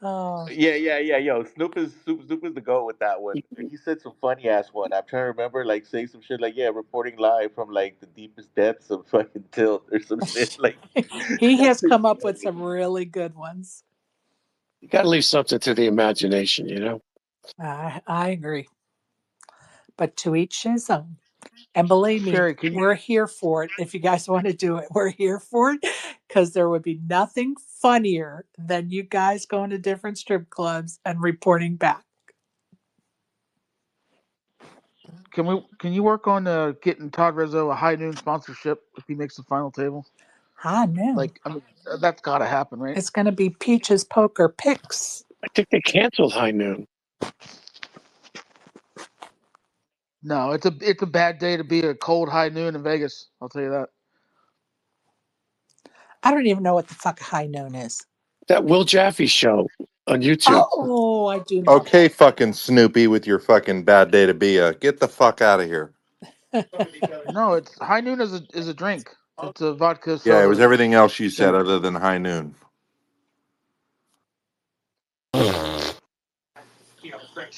Oh. Yeah. Yo, Snoop is the goat with that one. He said some funny ass one. I'm trying to remember, like saying some shit like, "Yeah, reporting live from like the deepest depths of fucking Tilt" or some shit like. He has come up with some really good ones. You got to leave something to the imagination, I agree. But to each his own. And believe me, Sherry, we're here for it. If you guys want to do it, we're here for it, because there would be nothing funnier than you guys going to different strip clubs and reporting back. Can you work on getting Todd Rizzo a High Noon sponsorship if he makes the final table? High Noon. Like, I mean, that's got to happen, right? It's going to be Peach's Poker Picks. I think they canceled High Noon. No, it's a bad day to be a cold High Noon in Vegas. I'll tell you that. I don't even know what the fuck High Noon is. That Will Jaffe show on YouTube. Oh, I do know. Okay, fucking Snoopy with your fucking bad day to be a. Get the fuck out of here. No, it's High Noon is a drink. It's a vodka soda. Yeah, it was everything else you said other than High Noon.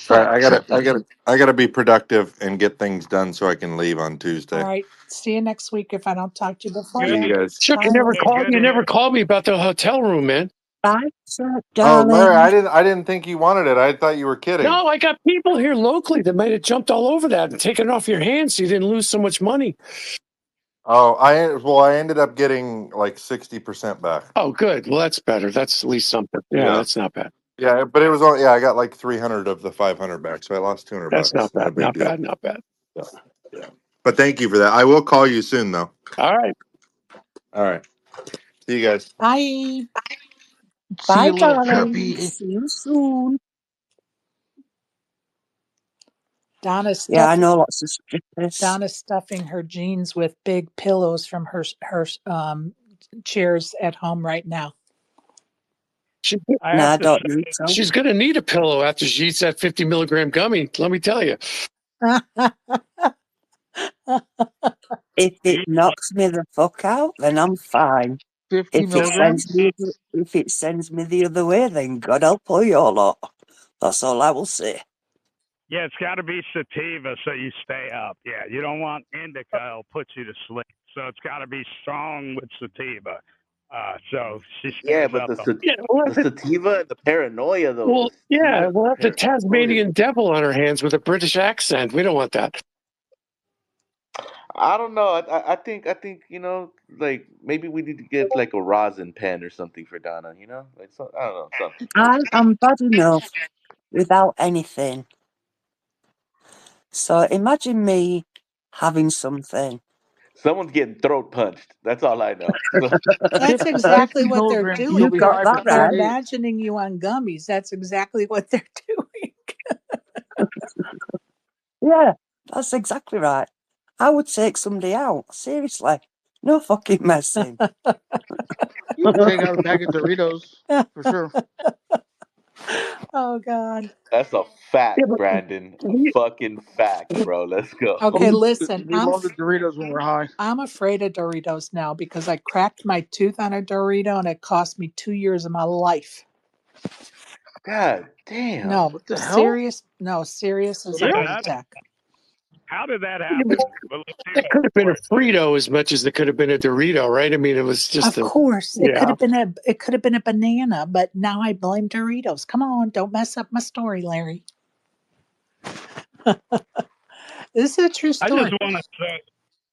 All right, I gotta be productive and get things done so I can leave on Tuesday. All right. See you next week if I don't talk to you before See then. you guys. Chuck, you never called me about the hotel room, man. Bye, sir, Oh, darling. Larry, I didn't think you wanted it. I thought you were kidding. No, I got people here locally that might have jumped all over that and taken it off your hands so you didn't lose so much money. Oh, I ended up getting like 60% back. Oh, good. Well, that's better. That's at least something. Yeah, that's not bad. Yeah, but it was all I got like 300 of the 500 back, so I lost 200 That's bucks. not bad. Not bad. Yeah. But thank you for that. I will call you soon, though. All right. See you guys. Bye. Bye, darling. See you soon. I know lots of strippers. Donna's stuffing her jeans with big pillows from her chairs at home right now. I don't need so. She's going to need a pillow after she eats that 50 milligram gummy. Let me tell you. If it knocks me the fuck out, then I'm fine. 50 if it sends me the other way, then God help all your lot. That's all I will say. Yeah, it's got to be sativa so you stay up. Yeah, you don't want indica; it'll put you to sleep. So it's got to be strong with sativa. So she stays but up. the sativa and the paranoia, though. Well, yeah, we'll have the Tasmanian devil on her hands with a British accent. We don't want that. I don't know. I think like maybe we need to get like a rosin pen or something for Donna. Like I don't know something. I'm bad enough without anything. So imagine me having something. Someone's getting throat punched. That's all I know. That's exactly what they're doing. You got that They're right. imagining you on gummies. That's exactly what they're doing. Yeah, That's exactly right. I would take somebody out. Seriously. No fucking messing. You can take out a bag of Doritos for sure. Oh God. That's a Yeah, fact, but Brandon. A we, fucking fact, bro. Let's go. Okay, We listen. we love the Doritos when we're high. I'm afraid of Doritos now because I cracked my tooth on a Dorito and it cost me 2 years of my life. God damn. No, What the hell? serious as a Yeah, heart that. attack. How did that yeah, but happen? But let's hear that that could have been a story, please. Frito as much as it could have been a Dorito, right? I mean, it was just Of a, course, yeah. it could have been a banana, but now I blame Doritos. Come on, don't mess up my story, Larry. This is a true I just story. want to say,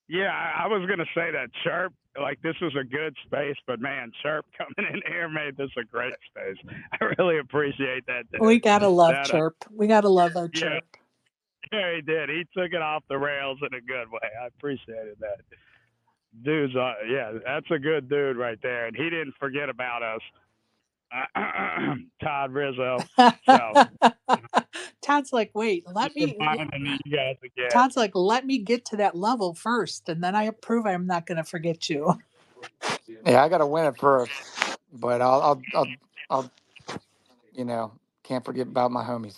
yeah, I was going to say that Chirp, like this is a good space, but man, Chirp coming in here made this a great space. I really appreciate that, dude. We gotta love That, Chirp. We gotta love our yeah, Chirp. yeah, he did. He took it off the rails in a good way. I appreciated that. Dude's, yeah, that's a good dude right there, and he didn't forget about us. Todd Rizzo. So Todd's like, wait, just reminding you guys again. Todd's like, let me get to that level first, and then I prove I'm not going to forget you. Yeah, I got to win it first, but I'll, can't forget about my homies.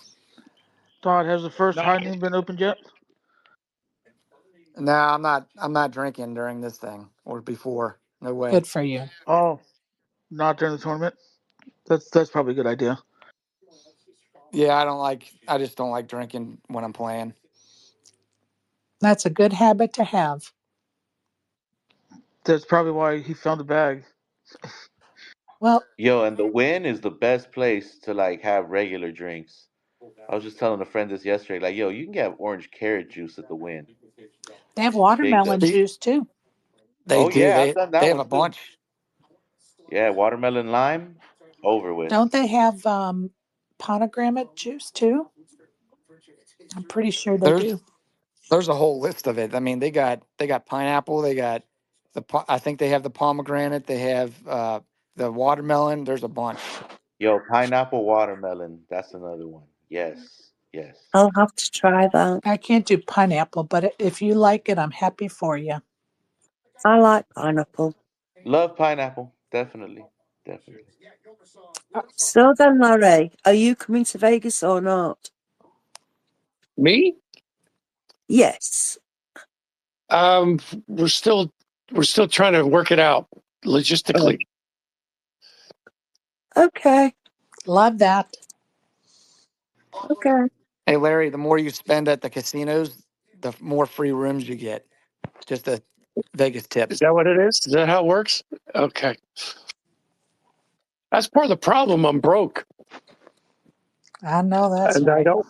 Todd, has the first No, high noon been opened yet? No, I'm not drinking during this thing or before. No way. Good for you. Oh, not during the tournament. That's probably a good idea. Yeah, I just don't like drinking when I'm playing. That's a good habit to have. That's probably why he found a bag. Well, Yo, and the Win is the best place to like have regular drinks. I was just telling a friend this yesterday. Like, yo, you can get orange carrot juice at the Win. they have Big watermelon W. juice too. They Oh do. yeah, I've They done they that have one a too. bunch. Yeah, watermelon lime, over with. Don't they have pomegranate juice too? I'm pretty sure they There's do. there's a whole list of it. I mean, they got pineapple. They got I think they have the pomegranate. They have the watermelon. There's a bunch. Yo, pineapple watermelon. That's another one. Yes, yes. I'll have to try that. I can't do pineapple, but if you like it, I'm happy for you. I like pineapple. Love pineapple. Definitely, definitely. So then, Larry, are you coming to Vegas or not? Me? Yes. We're still trying to work it out logistically. Okay. Love that. Okay. Hey, Larry, the more you spend at the casinos, the more free rooms you get. Just a Vegas tip. Is that what it is? Is that how it works? Okay. That's part of the problem. I'm broke, I know that's and I right. don't.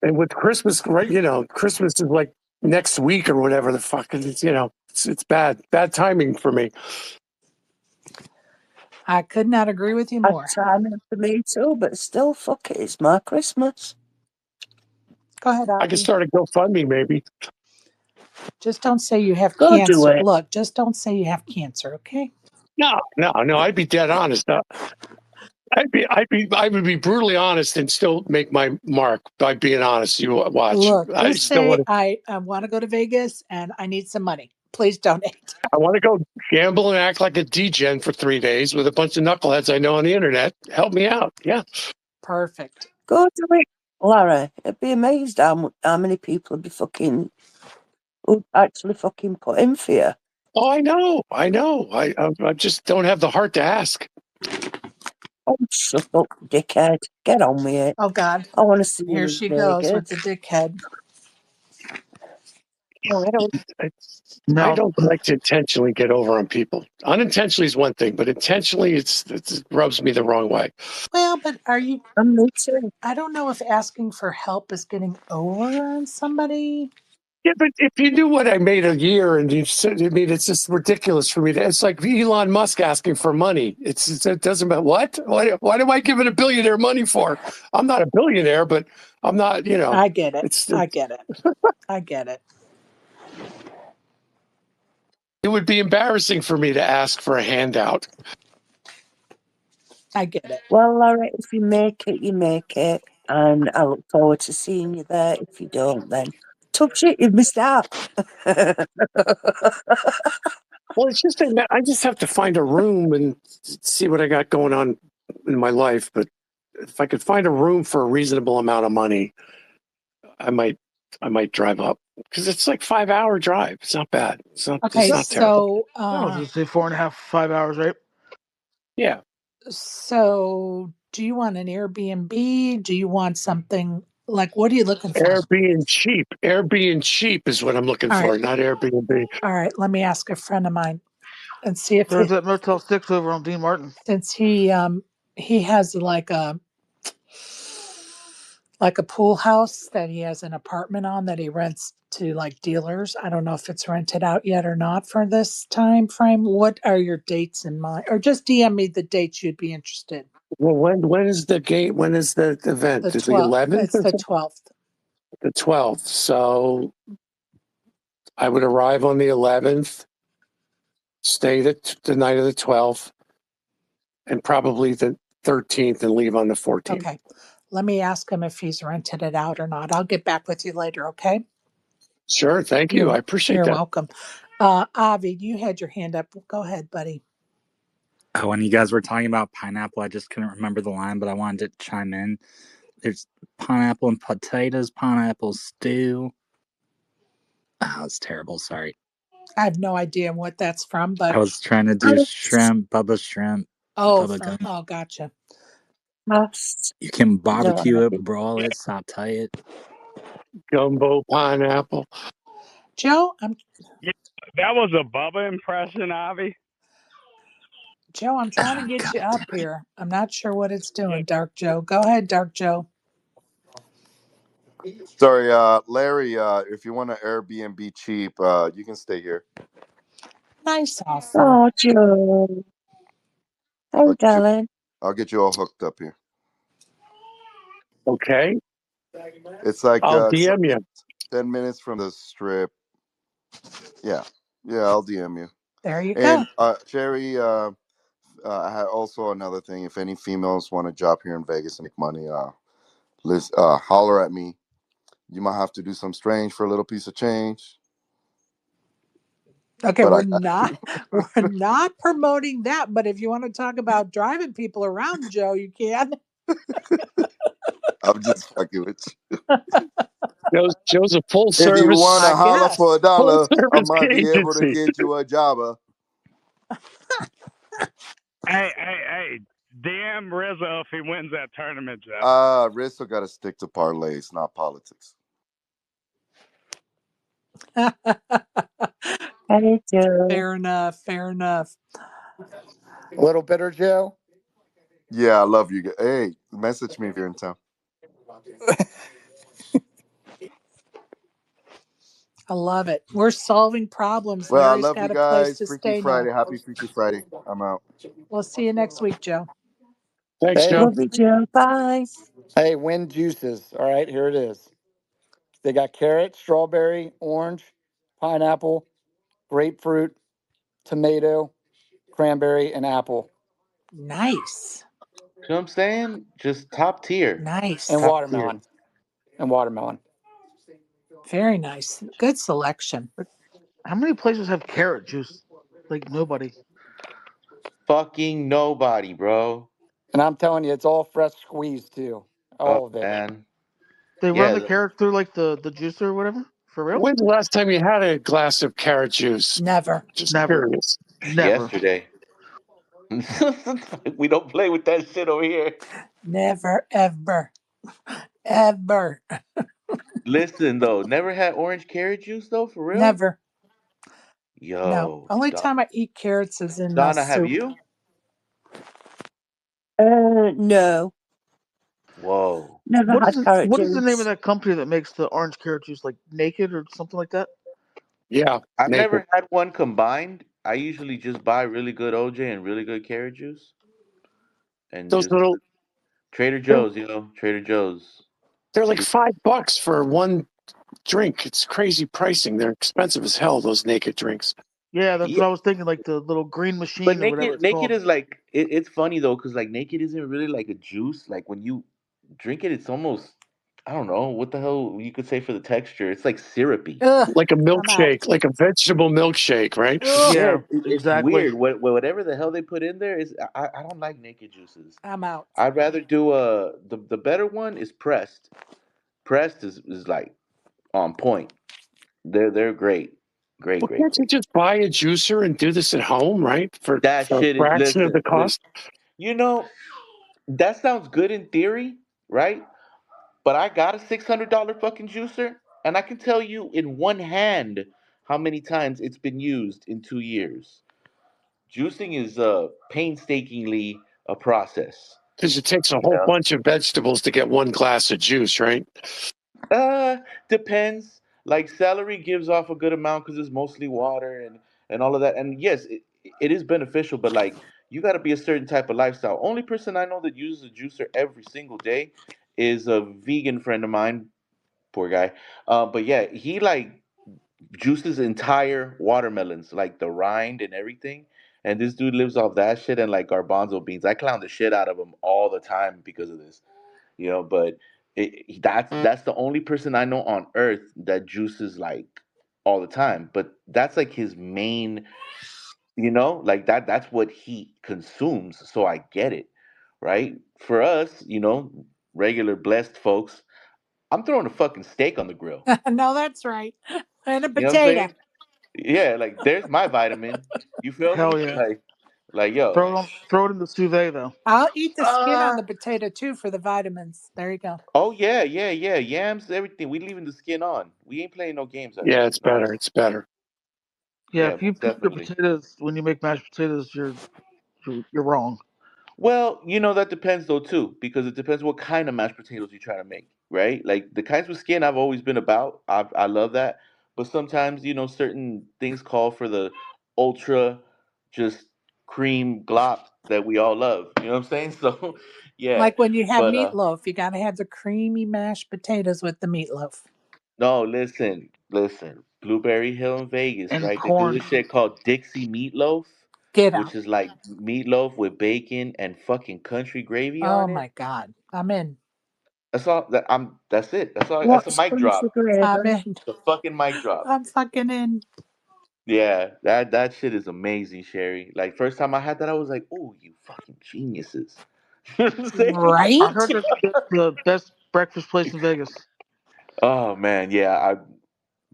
And with Christmas, right? Christmas is like next week or whatever the fuck. It's bad timing for me. I could not agree with you Bad more. timing for me too, but still, fuck it. It's my Christmas. Go ahead, I can Audie. start a GoFundMe maybe. Just don't say you have Go do cancer. it. Look, just don't say you have cancer, okay? No. I'd be dead honest. I would be brutally honest and still make my mark by being honest. You watch. Look, I just still say want to. I want to go to Vegas and I need some money. Please donate. I want to go gamble and act like a degen for 3 days with a bunch of knuckleheads I know on the internet. Help me out. Yeah. Perfect. Go do it, Larry. I'd be amazed how many people would be would actually fucking put in for you. Oh, I know. I just don't have the heart to ask. Oh, shut up, dickhead. Get on with it. Oh God. I want to see you Here in she goes with Vegas. the dickhead. No, I don't. I Now, don't like to intentionally get over on people. Unintentionally is one thing, but intentionally, it rubs me the wrong way. Well, but are you And me too. I don't know if asking for help is getting over on somebody. Yeah, but if you knew what I made a year, and it's just ridiculous for me. It's like Elon Musk asking for money. It doesn't matter what. What am I giving a billionaire money for? I'm not a billionaire, but I'm not. I get it. It's I get it. I get it. it would be embarrassing for me to ask for a handout. I get it. Well, Larry, if you make it, you make it. And I look forward to seeing you there. If you don't, then tough shit. You've missed out. Well, it's just I just have to find a room and see what I got going on in my life. But if I could find a room for a reasonable amount of money, I might drive up because it's like 5-hour drive. It's not bad. It's not terrible. So Oh, just say 4.5, 5 hours, right? Yeah. so do you want an Airbnb? Do you want something like, what are you looking for? Airbnb cheap. Airbnb cheap is what I'm looking All for, right. not Airbnb. All right, let me ask a friend of mine and see if There's that Motel 6 over on Dean Martin. since he has like a pool house that he has an apartment on that he rents to like dealers. I don't know if it's rented out yet or not for this time frame. What are your dates in mind? Or just DM me the dates you'd be interested. Well, when is the game? When is the event? The Is the 12th. 11th? It's the 12th. The 12th. So I would arrive on the 11th, stay the night of the 12th, and probably the 13th and leave on the 14th. Okay. Let me ask him if he's rented it out or not. I'll get back with you later, okay? Sure. Thank you. I appreciate You're that. welcome. Avi, you had your hand up. Go ahead, buddy. When you guys were talking about pineapple, I just couldn't remember the line, but I wanted to chime in. There's pineapple and potatoes, pineapple stew. Oh, it's terrible. Sorry. I have no idea what that's from, but I was trying to do shrimp, Bubba shrimp. Bubba gummy. oh, gotcha. You can barbecue it, broil it, saute it. Gumbo pineapple. Joe, That was a Bubba impression, Avi. Joe, I'm trying to get you up here. I'm not sure what it's doing, Dark Joe. Go ahead, Dark Joe. Sorry, Larry, if you want an Airbnb cheap, you can stay here. Nice offer. Oh, Joe. Hey, darling. I'll get you all hooked up here. Okay. It's like I'll DM you. 10 minutes from the strip. Yeah, I'll DM you. There you And go. Sherry, I had also another thing. If any females want to job here in Vegas and make money, holler at me. You might have to do some strange for a little piece of change. Okay, But we're not promoting that, but if you want to talk about driving people around, Joe, you can. I'm just fucking with you. Joe's a full If service. you want to holler for $1, I full-service might be able to agency. get you a jobber. Hey, DM Rizzo if he wins that tournament, Joe. Rizzo got to stick to parlays, not politics. Hey, Joe. Fair enough. Fair enough. A little bitter, Joe. Yeah, I love you. Hey, message me if you're in town. I love it. We're solving problems. Well, I Larry's love got you a place guys. to Freaky stay Friday. now. Happy Freaky Friday. I'm out. We'll see you next week, Joe. Thanks, Hey. Joe. Love you, Joe. Bye. Hey, wind juices. All right, here it is. They got carrot, strawberry, orange, pineapple, grapefruit, tomato, cranberry, and apple. Nice. You know what I'm saying? Just top tier. Nice. And Top watermelon. And watermelon. Very nice. Good selection. How many places have carrot juice? Like nobody. Fucking nobody, bro. And I'm telling you, it's all fresh squeezed too. All Oh of it. man. They run the Yeah. carrot through like the juicer or whatever? For real? When's the last time you had a glass of carrot juice? Never. Just Never. curious. Never. Yesterday. We don't play with that shit over here. Never, ever. Ever. Listen though, never had orange carrot juice though, for real? Never. Yo. No. Only time I eat carrots is in Donna, have soup. you? No. Whoa. Never What had is carrot what is the name of juice. that company that makes the orange carrot juice? Like Naked or something like that? Yeah. I've Naked. never had one combined. I usually just buy really good OJ and really good carrot juice. And Those just little, Trader Joe's, Trader Joe's. they're like $5 for one drink. It's crazy pricing. They're expensive as hell, those naked drinks. Yeah, that's Yeah, what I was thinking. Like the little green machine but or whatever naked it's naked called. is like it's funny though, because like naked isn't really like a juice. Like when you drink it, it's almost I don't know what the hell you could say for the texture. It's like syrupy. Ugh, Like a I'm out. milkshake, like a vegetable milkshake, right? Ugh, Yeah, Yeah, it's exactly. weird. Whatever the hell they put in there is. I don't like naked juices. I'm out. I'd rather do the better one is pressed. Pressed is like on point. They're great, great, Well, great, can't you great. just buy a juicer and do this at home, right? That For a shit is fraction of the listen, cost? you know that sounds good in theory, right? But I got a $600 fucking juicer, and I can tell you in one hand how many times it's been used in 2 years. Juicing is painstakingly a process. Because it takes a You whole know, bunch of vegetables to get one glass of juice, right? uh, depends. Like celery gives off a good amount because it's mostly water and all of that. And yes, it is beneficial, but like you got to be a certain type of lifestyle. Only person I know that uses a juicer every single day is a vegan friend of mine. Poor guy. But yeah, he like juices entire watermelons, like the rind and everything. And this dude lives off that shit and like garbanzo beans. I clown the shit out of him all the time because of this, But that's the only person I know on earth that juices like all the time. But that's like his main, like that's what he consumes. So I get it, right? For us, regular blessed folks, I'm throwing a fucking steak on the grill. No, that's right. And a You know what I'm potato. saying? Yeah, like there's my vitamin. You feel Hell me? yeah. Like yo. Throw it in the sous vide though. I'll eat the skin on Uh the potato too for the vitamins. There you go. oh yeah, yeah, yeah. Yams, everything. We leaving the skin on. We ain't playing no games out Yeah, here. it's No. better. It's better. Yeah, Yeah, if you most put your definitely. potatoes when you make mashed potatoes, you're wrong. Well, that depends though too, because it depends what kind of mashed potatoes you try to make, right? Like the kinds with skin, I've always been about. I love that, but sometimes certain things call for the ultra, just cream glop that we all love. You know what I'm saying? So, yeah, Like when you have but meatloaf, you got to have the creamy mashed potatoes with the meatloaf. no, listen, listen. Blueberry Hill in Vegas, And right? They do corn. this shit called Dixie meatloaf, Get which out. is like meatloaf with bacon and fucking country gravy Oh on it. my God. I'm in. That's all that I'm that's it. That's all that's a What's mic country drop. I'm gravy? in. The fucking mic drop. I'm fucking in. Yeah, that shit is amazing, Sherry. Like first time I had that, I was like, "Oh, you fucking geniuses." You know what I'm saying? I Right? heard that's the best breakfast place in Vegas. Oh man, yeah, I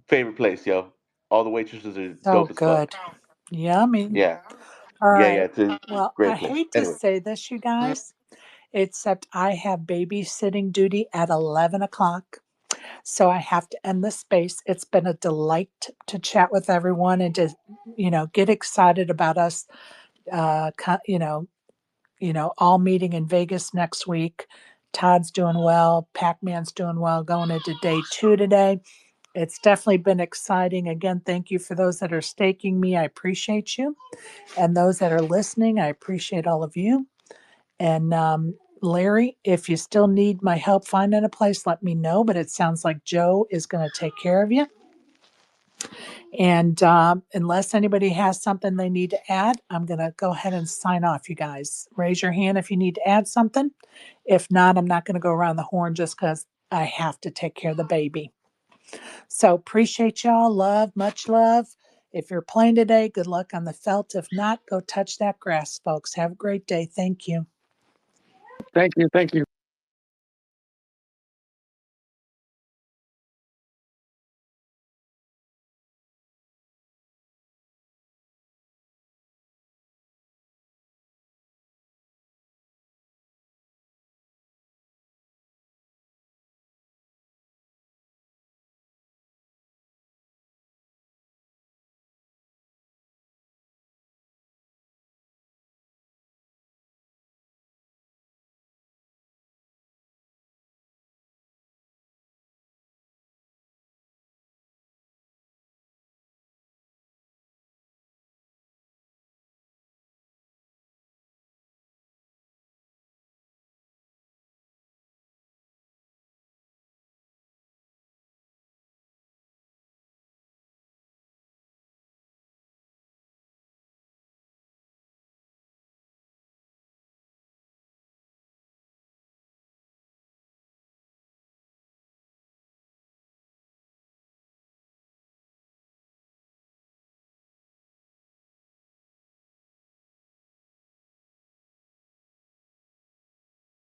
favorite place, yo. All the waitresses are So dope as fuck. good. Yummy. Yeah, All yeah, right. it's a Well, I great place. hate to Anyway, say this, you guys, except I have babysitting duty at 11 o'clock. So I have to end the space. It's been a delight to chat with everyone and to, get excited about us, co- all meeting in Vegas next week. Todd's doing well. Pac-Man's doing well going into day 2 today. It's definitely been exciting. Again, thank you for those that are staking me. I appreciate you. And those that are listening, I appreciate all of you. And Larry, if you still need my help finding a place, let me know. But it sounds like Joe is going to take care of you. And unless anybody has something they need to add, I'm going to go ahead and sign off, you guys. Raise your hand if you need to add something. If not, I'm not going to go around the horn just because I have to take care of the baby. So appreciate y'all. Love, much love. If you're playing today, good luck on the felt. If not, go touch that grass, folks. Have a great day. Thank you. Thank you. Thank you.